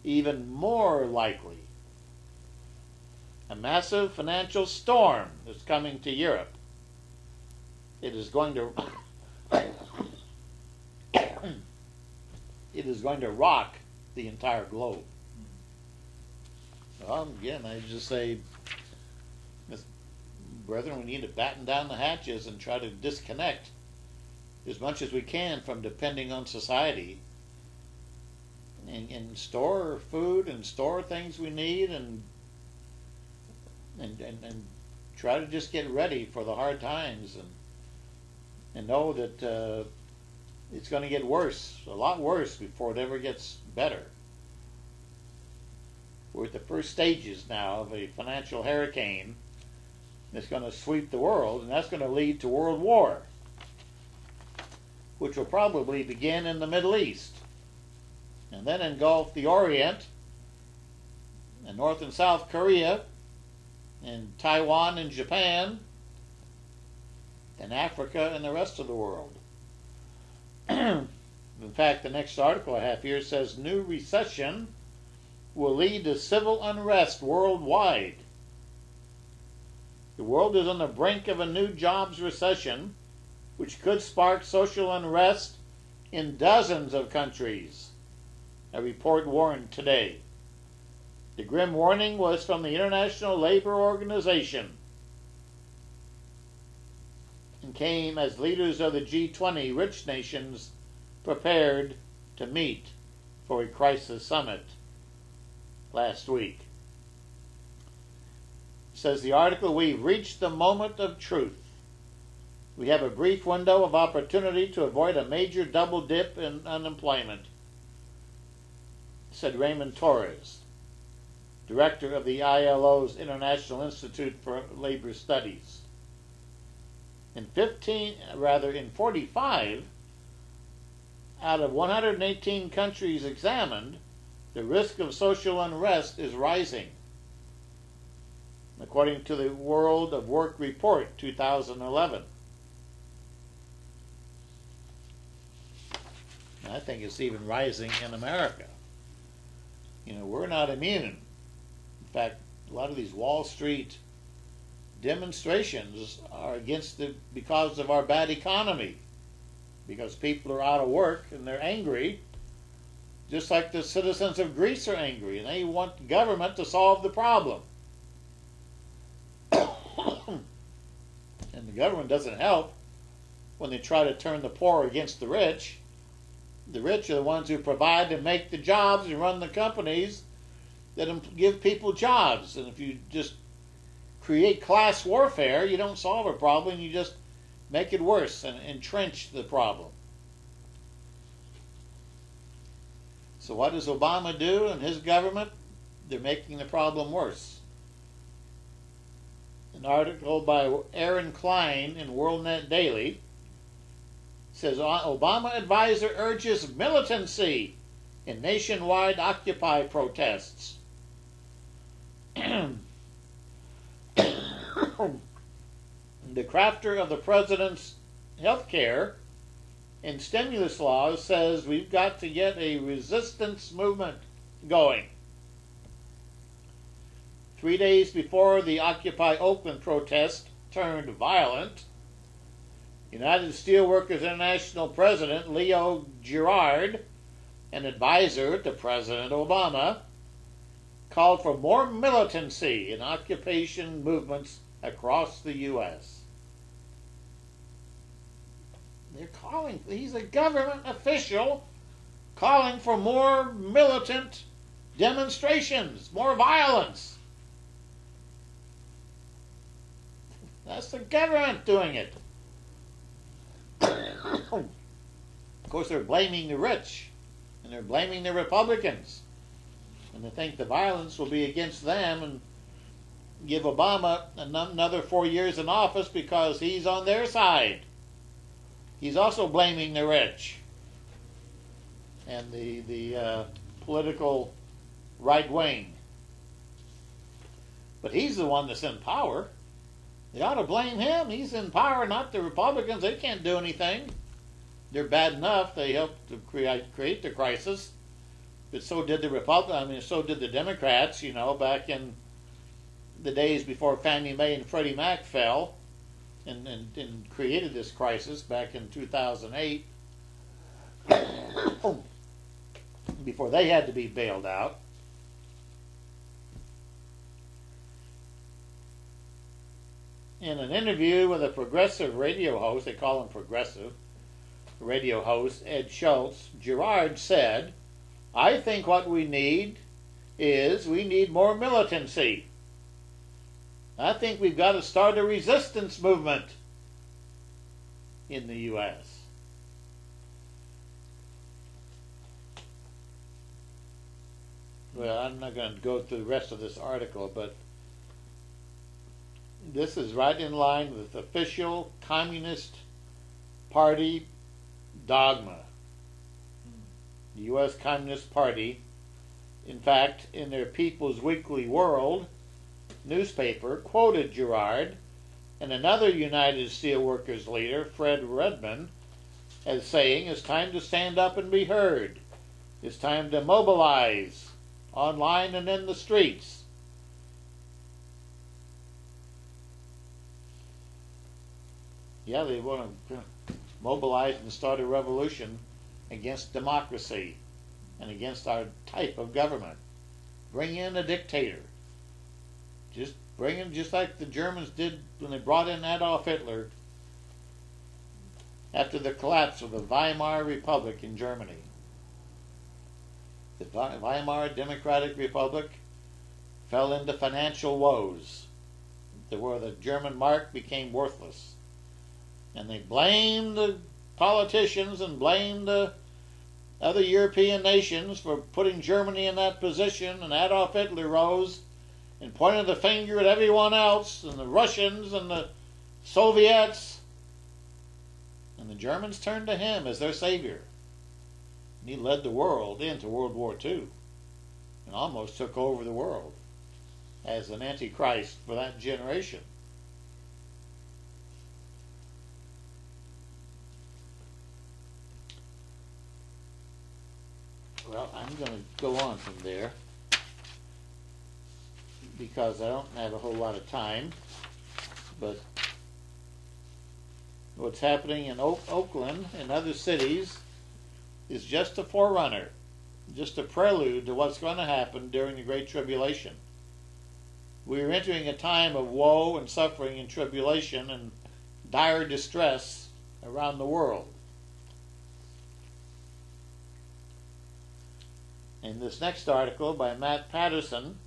even more likely. A massive financial storm is coming to Europe. It is going to it is going to rock the entire globe. Well, again, I just say, brethren, we need to batten down the hatches and try to disconnect as much as we can from depending on society, and store food and store things we need, and try to just get ready for the hard times, and know that it's going to get worse, a lot worse, before it ever gets better. We're at the first stages now of a financial hurricane that's going to sweep the world, and that's going to lead to world war, which will probably begin in the Middle East and then engulf the Orient and North and South Korea and Taiwan and Japan and Africa and the rest of the world. In fact, the next article I have here says new recession will lead to civil unrest worldwide. The world is on the brink of a new jobs recession, which could spark social unrest in dozens of countries, a report warned today. The grim warning was from the International Labor Organization and came as leaders of the G20 rich nations prepared to meet for a crisis summit last week. Says the article, we've reached the moment of truth. We have a brief window of opportunity to avoid a major double dip in unemployment, said Raymond Torres, director of the ILO's International Institute for Labor Studies. In 45 out of 118 countries examined, the risk of social unrest is rising, according to the World of Work Report 2011. I think it's even rising in America. You know, we're not immune. In fact, a lot of these Wall Street demonstrations are because of our bad economy, because people are out of work and they're angry, just like the citizens of Greece are angry, and they want government to solve the problem. And the government doesn't help when they try to turn the poor against the rich. The rich are the ones who provide and make the jobs and run the companies that give people jobs. And if you just create class warfare, you don't solve a problem, you just make it worse and entrench the problem. So what does Obama do and his government? They're making the problem worse. An article by Aaron Klein in WorldNet Daily says Obama advisor urges militancy in nationwide Occupy protests. The crafter of the president's health care and stimulus laws says we've got to get a resistance movement going. 3 days before the Occupy Oakland protest turned violent, United Steelworkers International President Leo Gerard, an advisor to President Obama, called for more militancy in occupation movements across the U.S. He's a government official calling for more militant demonstrations, more violence. That's the government doing it. Of course, they're blaming the rich, and they're blaming the Republicans. And they think the violence will be against them and give Obama another 4 years in office because he's on their side. He's also blaming the rich and the political right wing. But he's the one that's in power. They ought to blame him. He's in power, not the Republicans. They can't do anything. They're bad enough. They helped to create the crisis. But so did the so did the Democrats, back in the days before Fannie Mae and Freddie Mac fell and created this crisis back in 2008. Before they had to be bailed out. In an interview with a progressive radio host, they call him progressive, radio host Ed Schultz, Girard said, "I think what we need more militancy. I think we've got to start a resistance movement in the U.S." Well, I'm not going to go through the rest of this article, but this is right in line with official Communist Party dogma. The U.S. Communist Party, in fact, in their People's Weekly World newspaper, quoted Girard and another United Steelworkers leader, Fred Redmond, as saying, "It's time to stand up and be heard. It's time to mobilize online and in the streets." Yeah, they want to mobilize and start a revolution against democracy and against our type of government. Bring in a dictator. Just like the Germans did when they brought in Adolf Hitler after the collapse of the Weimar Republic in Germany. The Weimar Democratic Republic fell into financial woes, where the German mark became worthless. And they blamed the politicians and blamed the other European nations for putting Germany in that position, and Adolf Hitler rose and pointed the finger at everyone else, and the Russians and the Soviets. And the Germans turned to him as their savior. And he led the world into World War II and almost took over the world as an antichrist for that generation. Well, I'm going to go on from there because I don't have a whole lot of time. But what's happening in Oakland and other cities is just a forerunner, just a prelude to what's going to happen during the Great Tribulation. We are entering a time of woe and suffering and tribulation and dire distress around the world. In this next article by Matt Patterson,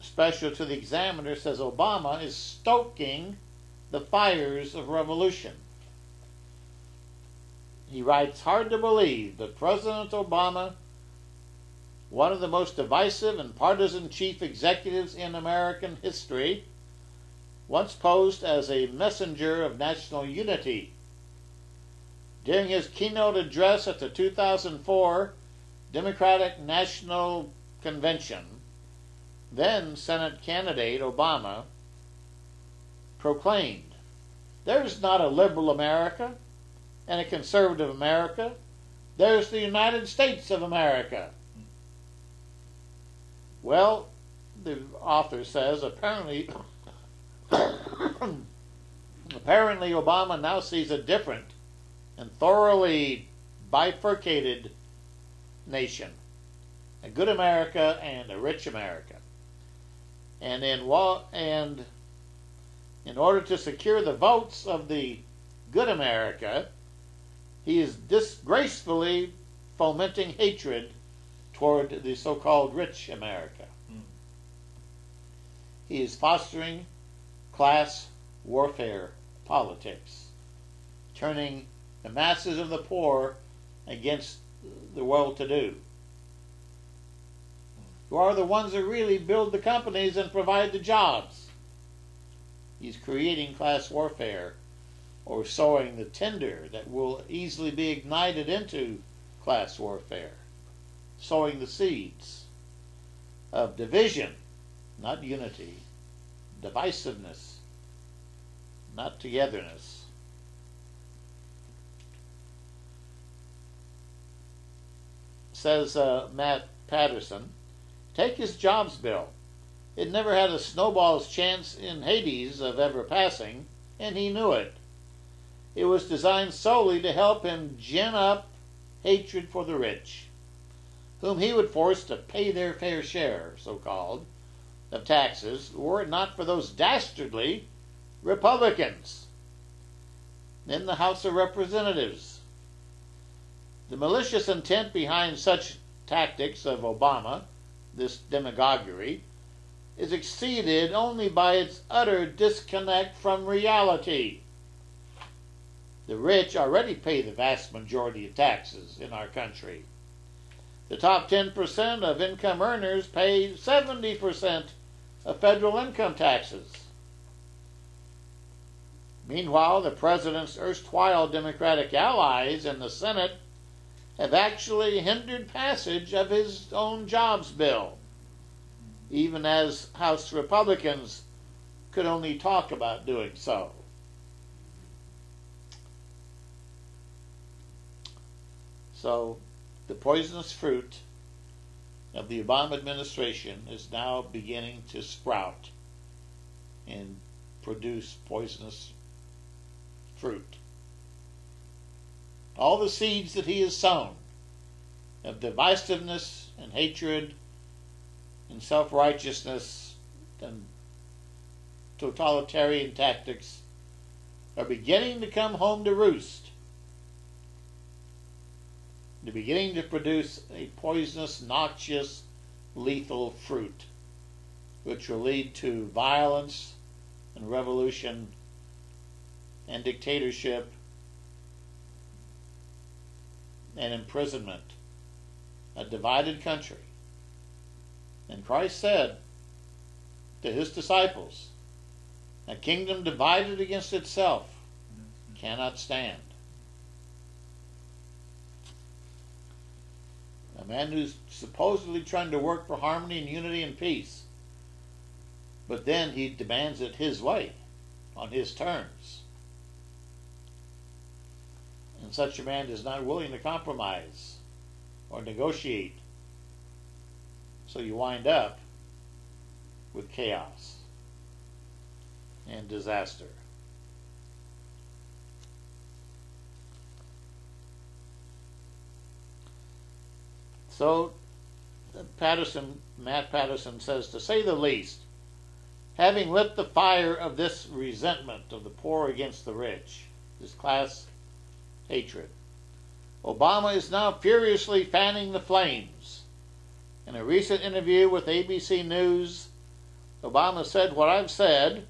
special to the Examiner, says Obama is stoking the fires of revolution. He writes, "Hard to believe that President Obama, one of the most divisive and partisan chief executives in American history, once posed as a messenger of national unity. During his keynote address at the 2004 Democratic National Convention, then Senate candidate Obama proclaimed, 'There's not a liberal America and a conservative America. There's the United States of America.' Well, the author says, apparently Obama now sees a different and thoroughly bifurcated nation, a good America and a rich America. And in order to secure the votes of the good America, he is disgracefully fomenting hatred toward the so-called rich America. He is fostering class warfare politics, turning the masses of the poor against the well-to-do, who are the ones that really build the companies and provide the jobs. He's creating class warfare, or sowing the tinder that will easily be ignited into class warfare, sowing the seeds of division, not unity, divisiveness, not togetherness. Says Matt Patterson, take his jobs bill. It never had a snowball's chance in Hades of ever passing, and he knew it. It was designed solely to help him gin up hatred for the rich, whom he would force to pay their fair share, so-called, of taxes, were it not for those dastardly Republicans in the House of Representatives. The malicious intent behind such tactics of Obama, this demagoguery, is exceeded only by its utter disconnect from reality. The rich already pay the vast majority of taxes in our country. The top 10% of income earners pay 70% of federal income taxes. Meanwhile, the president's erstwhile Democratic allies in the Senate have actually hindered passage of his own jobs bill, even as House Republicans could only talk about doing so. So, the poisonous fruit of the Obama administration is now beginning to sprout and produce poisonous fruit. All the seeds that he has sown of divisiveness and hatred and self-righteousness and totalitarian tactics are beginning to come home to roost. They're beginning to produce a poisonous, noxious, lethal fruit, which will lead to violence and revolution and dictatorship and imprisonment, a divided country. And Christ said to his disciples, a kingdom divided against itself cannot stand. A man who's supposedly trying to work for harmony and unity and peace, but then he demands it his way, on his terms. And such a man is not willing to compromise or negotiate. So you wind up with chaos and disaster. So Matt Patterson says, to say the least, having lit the fire of this resentment of the poor against the rich, this class hatred, Obama is now furiously fanning the flames. In a recent interview with ABC News, Obama said, what I've said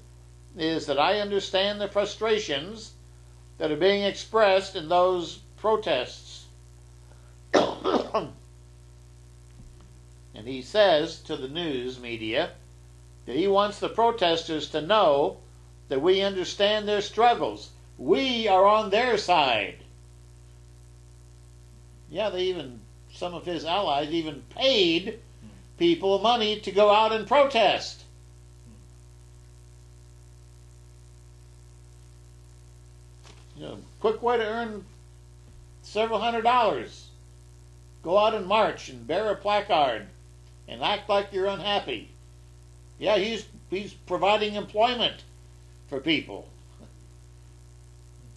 is that I understand the frustrations that are being expressed in those protests. And he says to the news media that he wants the protesters to know that we understand their struggles. We are on their side. Yeah, some of his allies even paid people money to go out and protest. Quick way to earn several $100s. Go out and march and bear a placard and act like you're unhappy. Yeah, he's providing employment for people.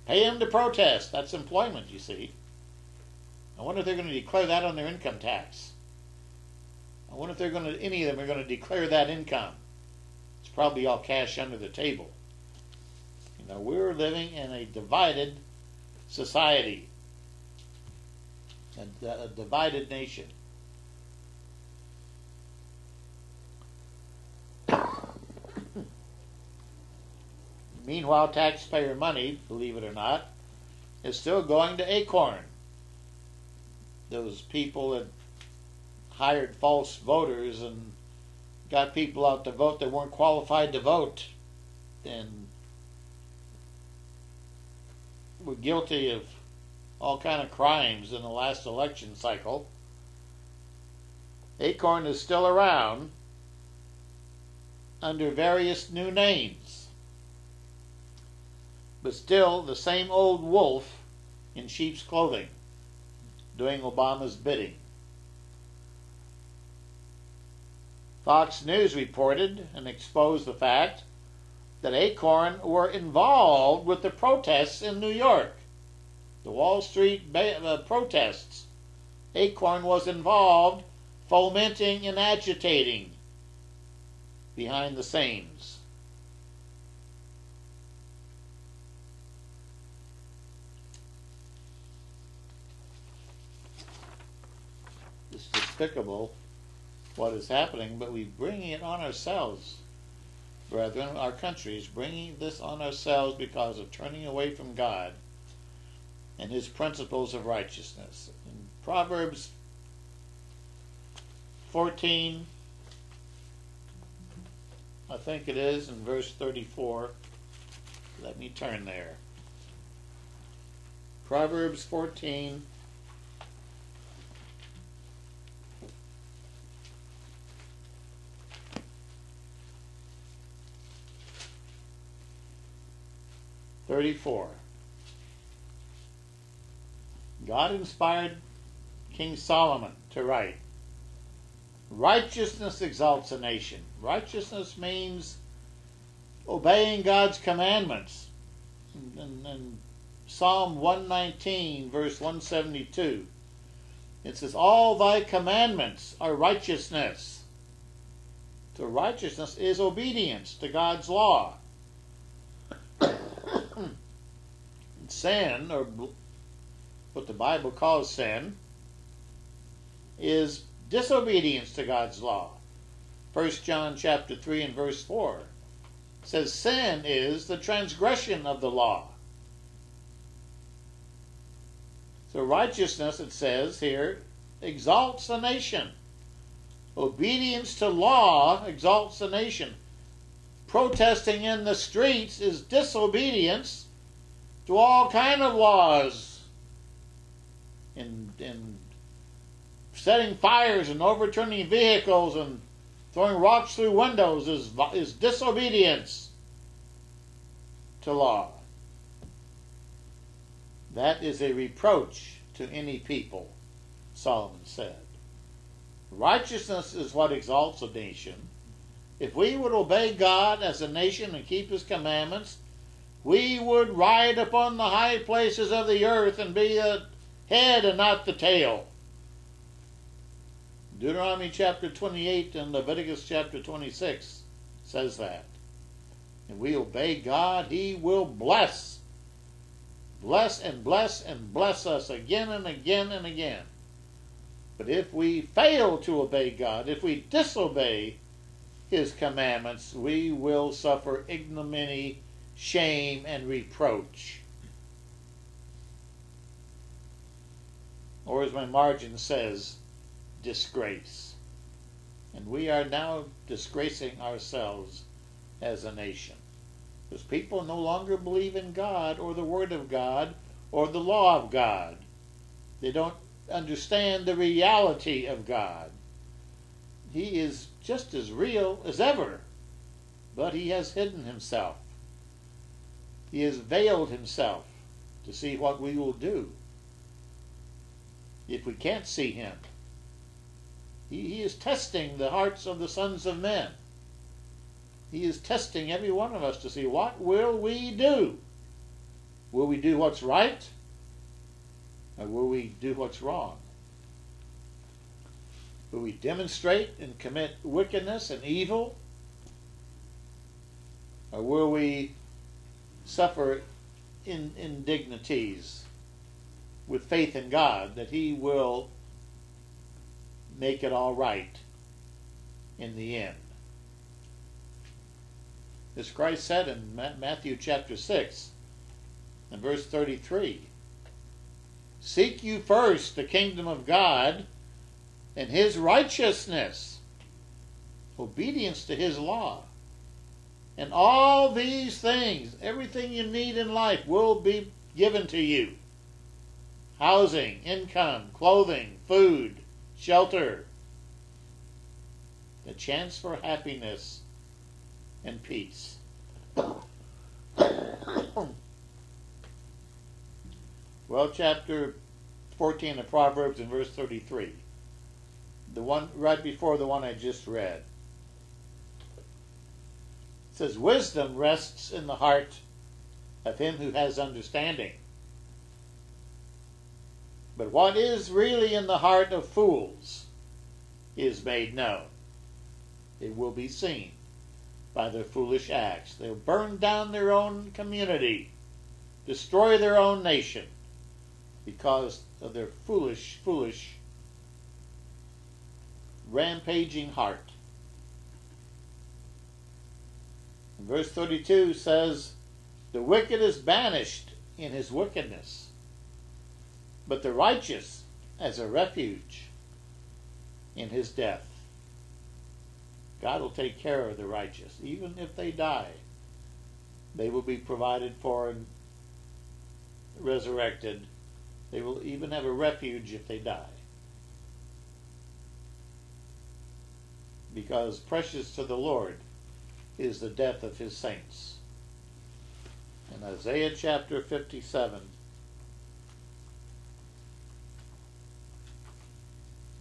Pay them to protest. That's employment, you see. I wonder if they're going to declare that on their income tax. I wonder if any of them are going to declare that income. It's probably all cash under the table. We're living in a divided society, a divided nation. Meanwhile, taxpayer money, believe it or not, is still going to Acorn. Those people that hired false voters and got people out to vote that weren't qualified to vote and were guilty of all kind of crimes in the last election cycle. Acorn is still around under various new names, but still the same old wolf in sheep's clothing, doing Obama's bidding. Fox News reported and exposed the fact that Acorn were involved with the protests in New York, the Wall Street protests. Acorn was involved, fomenting and agitating behind the scenes. It's despicable what is happening, but we're bringing it on ourselves. Brethren, our country is bringing this on ourselves because of turning away from God and His principles of righteousness. In Proverbs 14, I think it is, in verse 34. Let me turn there. Proverbs 14, God inspired King Solomon to write, righteousness exalts a nation. Righteousness means obeying God's commandments. In Psalm 119, verse 172, it says, all thy commandments are righteousness. So righteousness is obedience to God's law. Sin, or what the Bible calls sin, is disobedience to God's law. 1 John chapter 3 and verse 4 says sin is the transgression of the law. So righteousness, it says here, exalts a nation. Obedience to law exalts a nation. Protesting in the streets is disobedience to all kind of laws. In setting fires and overturning vehicles and throwing rocks through windows is disobedience to law. That is a reproach to any people, Solomon said. Righteousness is what exalts a nation. If we would obey God as a nation and keep His commandments, we would ride upon the high places of the earth and be the head and not the tail. Deuteronomy chapter 28 and Leviticus chapter 26 says that. If we obey God, He will bless. Bless and bless and bless us again and again and again. But if we fail to obey God, if we disobey His commandments, we will suffer ignominy, shame, and reproach. Or as my margin says, disgrace. And we are now disgracing ourselves as a nation. Because people no longer believe in God or the Word of God or the law of God. They don't understand the reality of God. He is just as real as ever, but He has hidden Himself. He has veiled Himself to see what we will do if we can't see Him. He is testing the hearts of the sons of men. He is testing every one of us to see, what will we do? Will we do what's right? Or will we do what's wrong? Will we demonstrate and commit wickedness and evil? Or will we suffer indignities with faith in God that He will make it all right in the end? As Christ said in Matthew chapter 6 and verse 33, seek you first the kingdom of God and his righteousness, obedience to his law. And all these things, everything you need in life, will be given to you. Housing, income, clothing, food, shelter. The chance for happiness and peace. Well, chapter 14 of Proverbs in verse 33. The one right before the one I just read. It says, wisdom rests in the heart of him who has understanding. But what is really in the heart of fools is made known. It will be seen by their foolish acts. They'll burn down their own community, destroy their own nation, because of their foolish, rampaging heart. And verse 32 says, the wicked is banished in his wickedness, but the righteous as a refuge in his death. God will take care of the righteous. Even if they die, they will be provided for and resurrected. They will even have a refuge if they die. Because precious to the Lord is the death of his saints. In Isaiah chapter 57,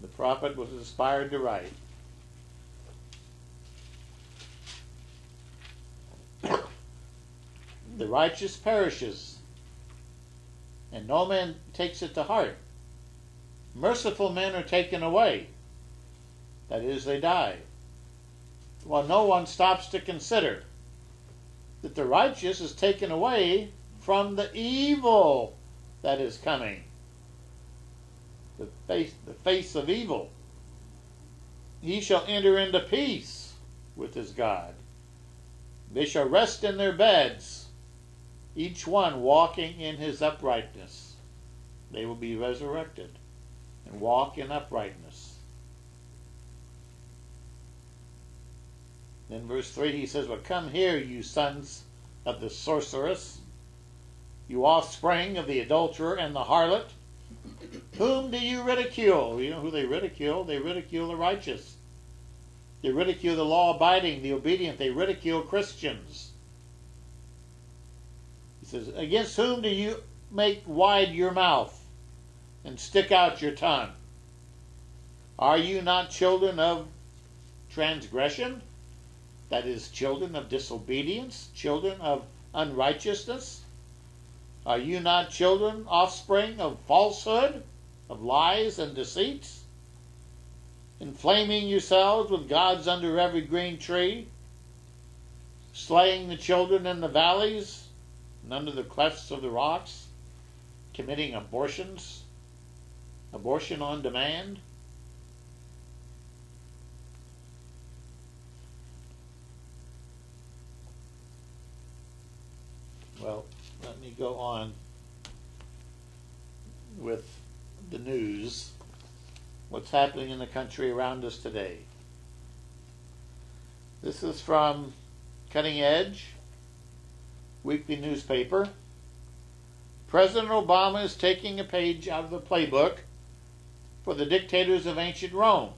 the prophet was inspired to write, the righteous perishes, and no man takes it to heart. Merciful men are taken away. That is, they die. While no one stops to consider that the righteous is taken away from the evil that is coming. The face of evil. He shall enter into peace with his God. They shall rest in their beds, each one walking in his uprightness. They will be resurrected and walk in uprightness. Then verse 3 he says, well, come here, you sons of the sorceress, you offspring of the adulterer and the harlot. Whom do you ridicule? You know who they ridicule? They ridicule the righteous. They ridicule the law-abiding, the obedient. They ridicule Christians. He says, against whom do you make wide your mouth and stick out your tongue? Are you not children of transgression? That is, children of disobedience, children of unrighteousness? Are you not children, offspring of falsehood, of lies and deceits? Inflaming yourselves with gods under every green tree, slaying the children in the valleys and under the clefts of the rocks, committing abortions, abortion on demand. Well, let me go on with the news. What's happening in the country around us today. This is from Cutting Edge, weekly newspaper. President Obama is taking a page out of the playbook for the dictators of ancient Rome.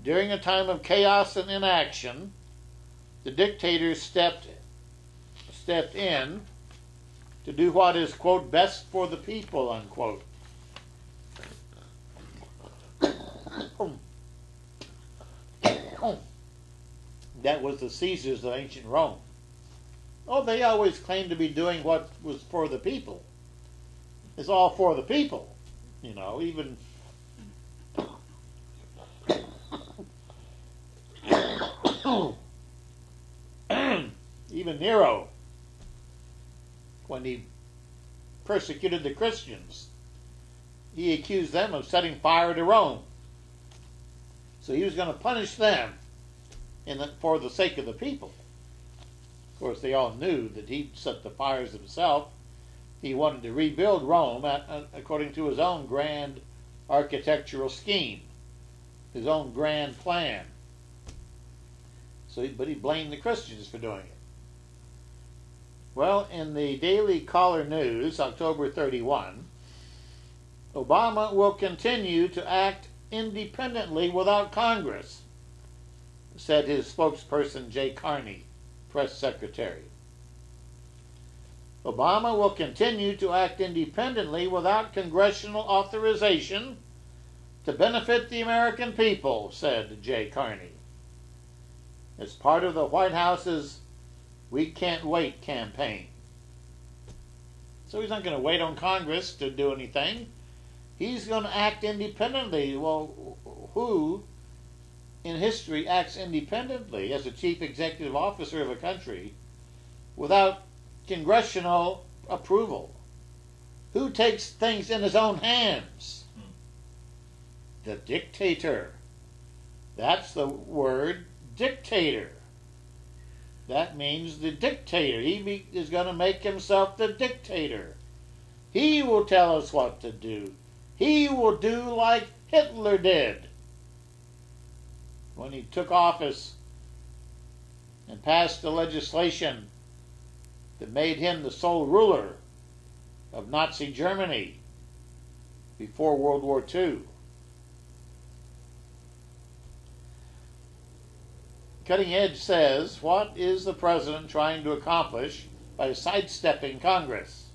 During a time of chaos and inaction, the dictators stepped in to do what is, quote, best for the people, unquote. That was the Caesars of ancient Rome. Oh, they always claimed to be doing what was for the people. It's all for the people. You know, even even Nero, when he persecuted the Christians, he accused them of setting fire to Rome. So he was going to punish them for the sake of the people. Of course, they all knew that he'd set the fires himself. He wanted to rebuild Rome according to his own grand architectural scheme, his own grand plan. But he blamed the Christians for doing it. Well, in the Daily Caller News, October 31, Obama will continue to act independently without Congress, said his spokesperson Jay Carney, press secretary. Obama will continue to act independently without congressional authorization to benefit the American people, said Jay Carney. It's part of the White House's "We Can't Wait" campaign. So he's not going to wait on Congress to do anything. He's going to act independently. Well, who in history acts independently as a chief executive officer of a country without congressional approval? Who takes things in his own hands? The dictator. That's the word, dictator. That means the dictator. He is going to make himself the dictator. He will tell us what to do. He will do like Hitler did when he took office and passed the legislation that made him the sole ruler of Nazi Germany before World War II. Cutting Edge says, what is the president trying to accomplish by sidestepping Congress?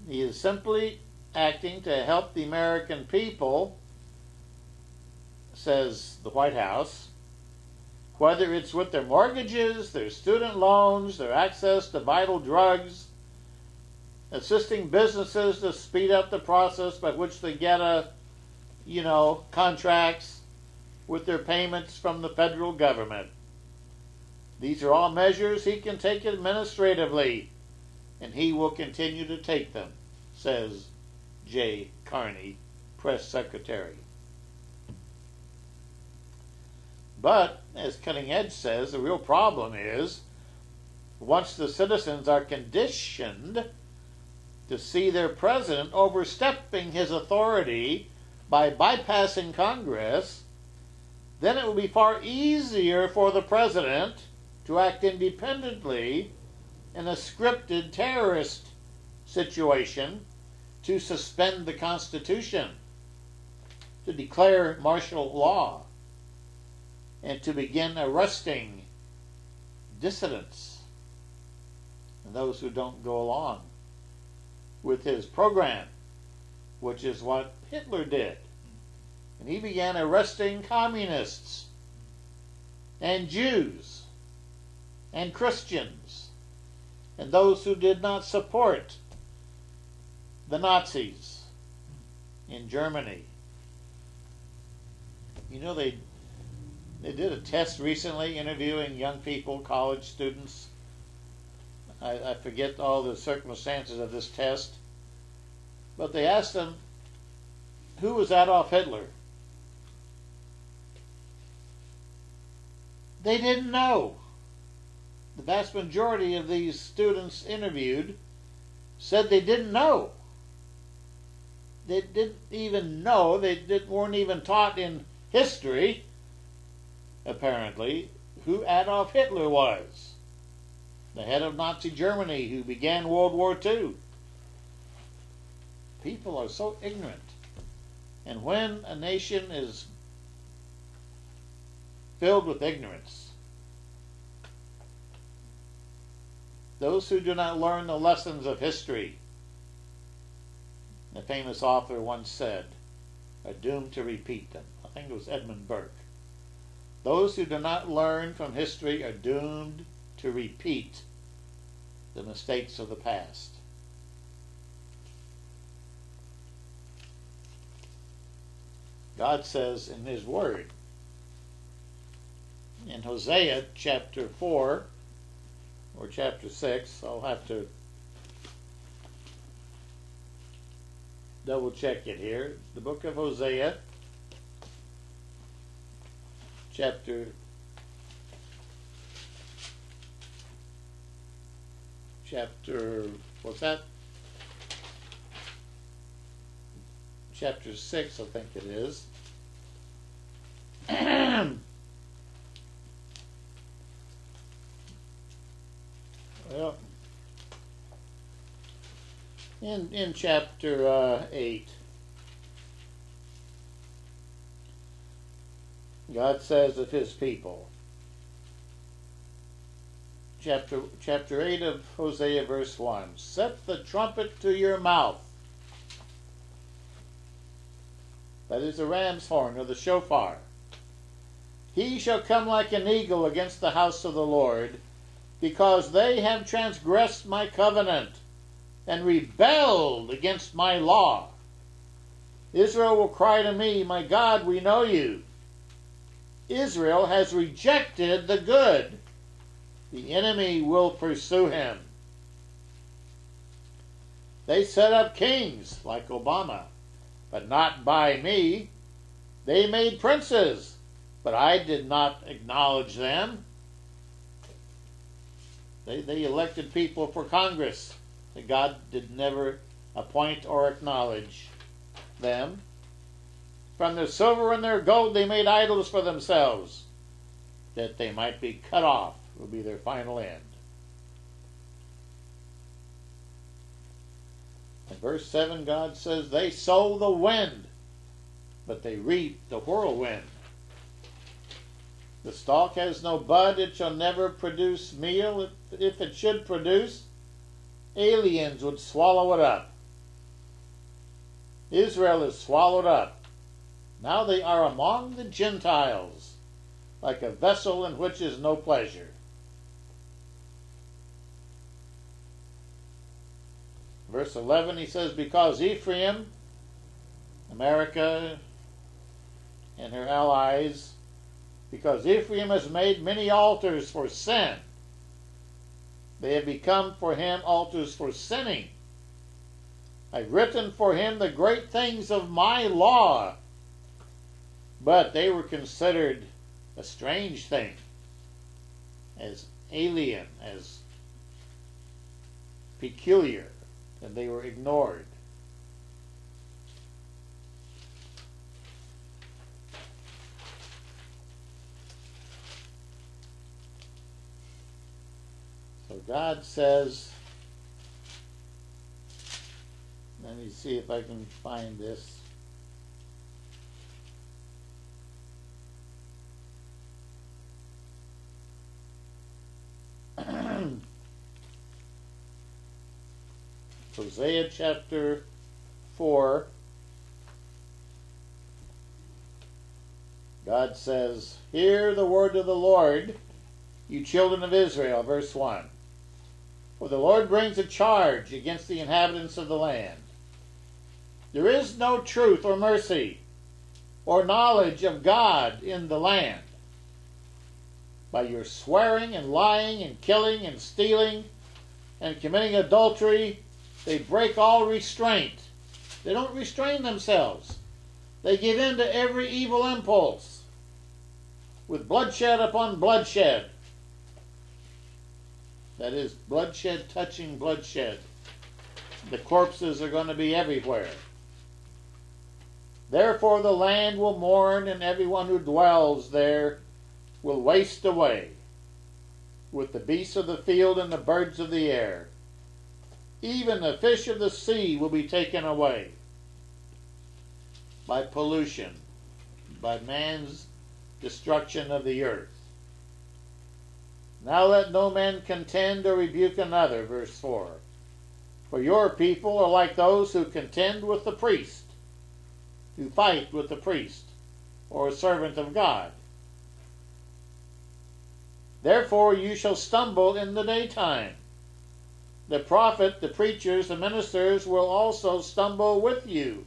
He is simply acting to help the American people, says the White House, whether it's with their mortgages, their student loans, their access to vital drugs, assisting businesses to speed up the process by which they get contracts with their payments from the federal government. These are all measures he can take administratively, and he will continue to take them, says Jay Carney, press secretary. But, as Cutting Edge says, the real problem is once the citizens are conditioned to see their president overstepping his authority by bypassing Congress, then it will be far easier for the president to act independently in a scripted terrorist situation, to suspend the Constitution, to declare martial law, and to begin arresting dissidents and those who don't go along with his program, which is what Hitler did. And he began arresting communists and Jews and Christians and those who did not support the Nazis in Germany. You know, they did a test recently interviewing young people, college students. I forget all the circumstances of this test, but they asked them, who was Adolf Hitler? They didn't know. The vast majority of these students interviewed said they didn't know. They didn't even know. Weren't even taught in history, apparently, who Adolf Hitler was, the head of Nazi Germany who began World War II. People are so ignorant. And when a nation is filled with ignorance, those who do not learn the lessons of history, the famous author once said, are doomed to repeat them. I think it was Edmund Burke. Those who do not learn from history are doomed to repeat the mistakes of the past. God says in His Word, in Hosea chapter 4 or chapter 6, I'll have to double check it here. The book of Hosea, chapter, what's that? Chapter 6, I think it is. Well, in chapter 8, God says of his people, chapter 8 of Hosea, verse 1, set the trumpet to your mouth. That is the ram's horn, or the shofar. He shall come like an eagle against the house of the Lord, because they have transgressed my covenant and rebelled against my law. Israel will cry to me, my God, we know you. Israel has rejected the good. The enemy will pursue him. They set up kings like Obama, but not by me. They made princes, but I did not acknowledge them. They elected people for Congress that God did never appoint or acknowledge them. From their silver and their gold they made idols for themselves, that they might be cut off, will be their final end. In verse 7, God says, they sow the wind, but they reap the whirlwind. The stalk has no bud, it shall never produce meal. If it should produce, aliens would swallow it up. Israel is swallowed up. Now they are among the Gentiles, like a vessel in which is no pleasure. Verse 11, he says, because Ephraim, America, and her allies, because Ephraim has made many altars for sin, they have become for him altars for sinning. I've written for him the great things of my law, but they were considered a strange thing, as alien, as peculiar, and they were ignored. So God says, let me see if I can find this. Hosea chapter 4, God says, hear the word of the Lord, you children of Israel, verse 1. For the Lord brings a charge against the inhabitants of the land. There is no truth or mercy or knowledge of God in the land. By your swearing and lying and killing and stealing and committing adultery, they break all restraint. They don't restrain themselves. They give in to every evil impulse, with bloodshed upon bloodshed. That is, bloodshed touching bloodshed. The corpses are going to be everywhere. Therefore the land will mourn, and everyone who dwells there will waste away, with the beasts of the field and the birds of the air. Even the fish of the sea will be taken away by pollution, by man's destruction of the earth. Now let no man contend or rebuke another, verse 4. For your people are like those who contend with the priest, who fight with the priest, or a servant of God. Therefore you shall stumble in the daytime. The prophet, the preachers, the ministers will also stumble with you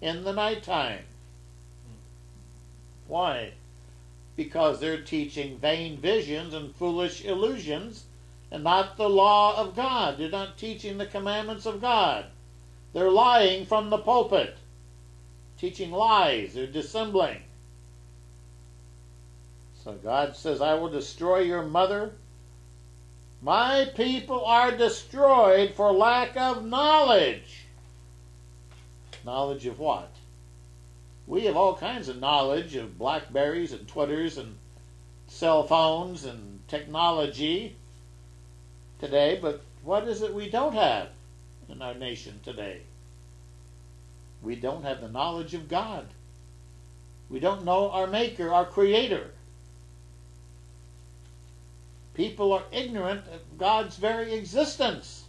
in the nighttime. Why? Because they're teaching vain visions and foolish illusions, and not the law of God. They're not teaching the commandments of God. They're lying from the pulpit, teaching lies. They're dissembling. So God says, I will destroy your mother My people are destroyed for lack of knowledge. Knowledge of what? We have all kinds of knowledge of Blackberries and Twitters and cell phones and technology today, but what is it we don't have in our nation today? We don't have the knowledge of God. We don't know our Maker, our Creator. People are ignorant of God's very existence.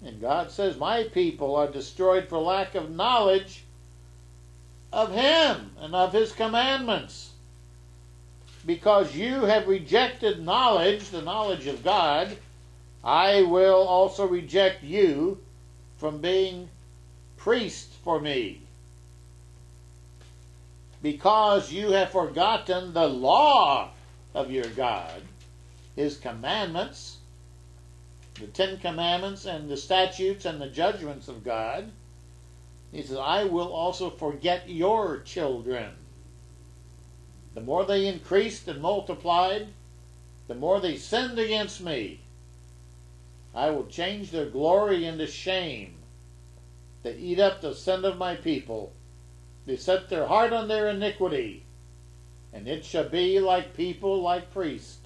And God says, my people are destroyed for lack of knowledge of Him and of His commandments. Because you have rejected knowledge, the knowledge of God, I will also reject you from being priest for me. Because you have forgotten the law of your God, His commandments, the 10 Commandments and the statutes and the judgments of God, He says, I will also forget your children. The more they increased and multiplied, the more they sinned against me. I will change their glory into shame. They eat up the sin of my people. They set their heart on their iniquity. And it shall be like people, like priests.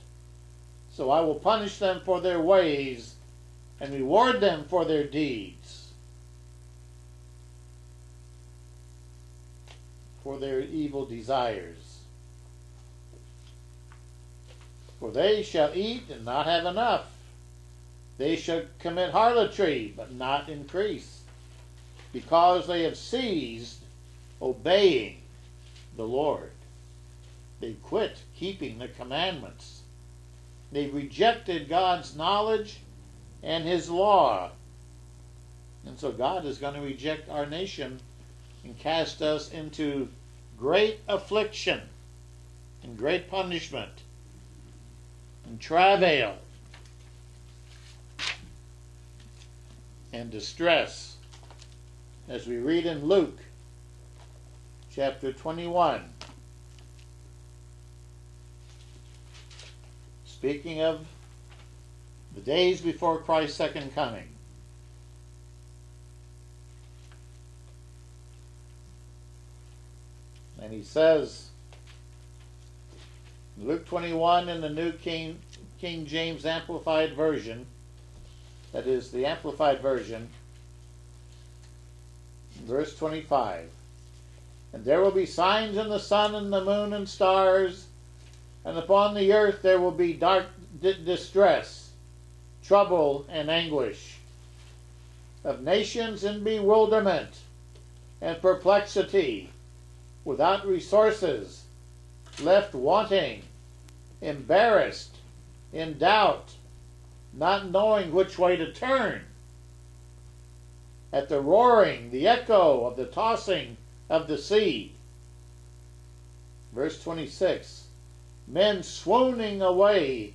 So I will punish them for their ways and reward them for their deeds, for their evil desires. For they shall eat and not have enough. They shall commit harlotry, but not increase, because they have ceased obeying the Lord. They quit keeping the commandments. They rejected God's knowledge and His law. And so God is going to reject our nation and cast us into great affliction and great punishment and travail and distress, as we read in Luke chapter 21. Speaking of the days before Christ's second coming. And he says, Luke 21 in the New King James Amplified Version, that is the Amplified Version, verse 25. And there will be signs in the sun and the moon and stars, and upon the earth there will be dark distress, trouble and anguish, of nations in bewilderment and perplexity, without resources, left wanting, embarrassed, in doubt, not knowing which way to turn, at the roaring, the echo of the tossing of the sea. Verse 26, men swooning away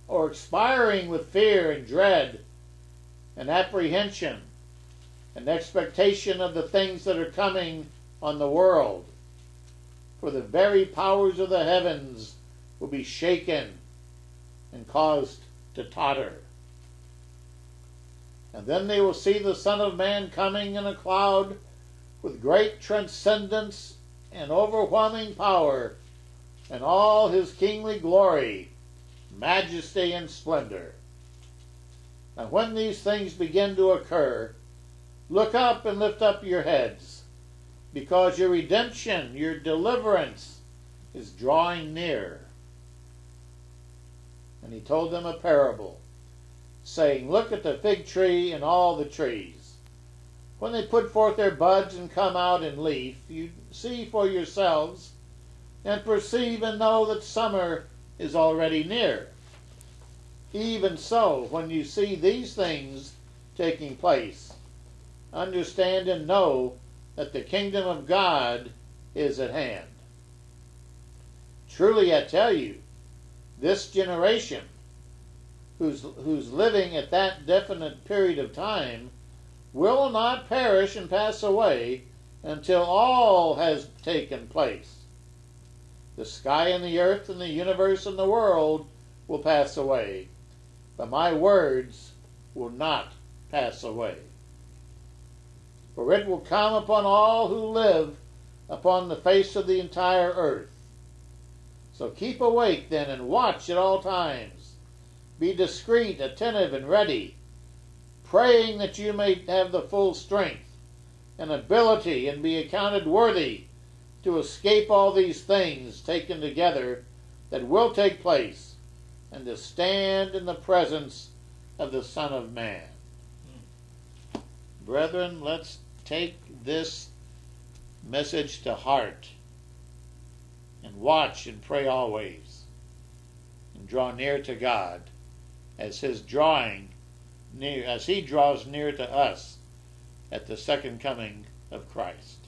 or expiring with fear and dread and apprehension and expectation of the things that are coming on the world. For the very powers of the heavens will be shaken and caused to totter. And then they will see the Son of Man coming in a cloud with great transcendence and overwhelming power, and all His kingly glory, majesty, and splendor. And when these things begin to occur, look up and lift up your heads, because your redemption, your deliverance, is drawing near. And He told them a parable, saying, look at the fig tree and all the trees. When they put forth their buds and come out in leaf, you see for yourselves, and perceive and know that summer is already near. Even so, when you see these things taking place, understand and know that the kingdom of God is at hand. Truly I tell you, this generation, who's living at that definite period of time, will not perish and pass away until all has taken place. The sky and the earth and the universe and the world will pass away, but my words will not pass away. For it will come upon all who live upon the face of the entire earth. So keep awake then, and watch at all times. Be discreet, attentive, and ready, praying that you may have the full strength and ability and be accounted worthy to escape all these things taken together that will take place, and to stand in the presence of the Son of Man. Brethren, let's take this message to heart and watch and pray always and draw near to God as He draws near to us at the second coming of Christ.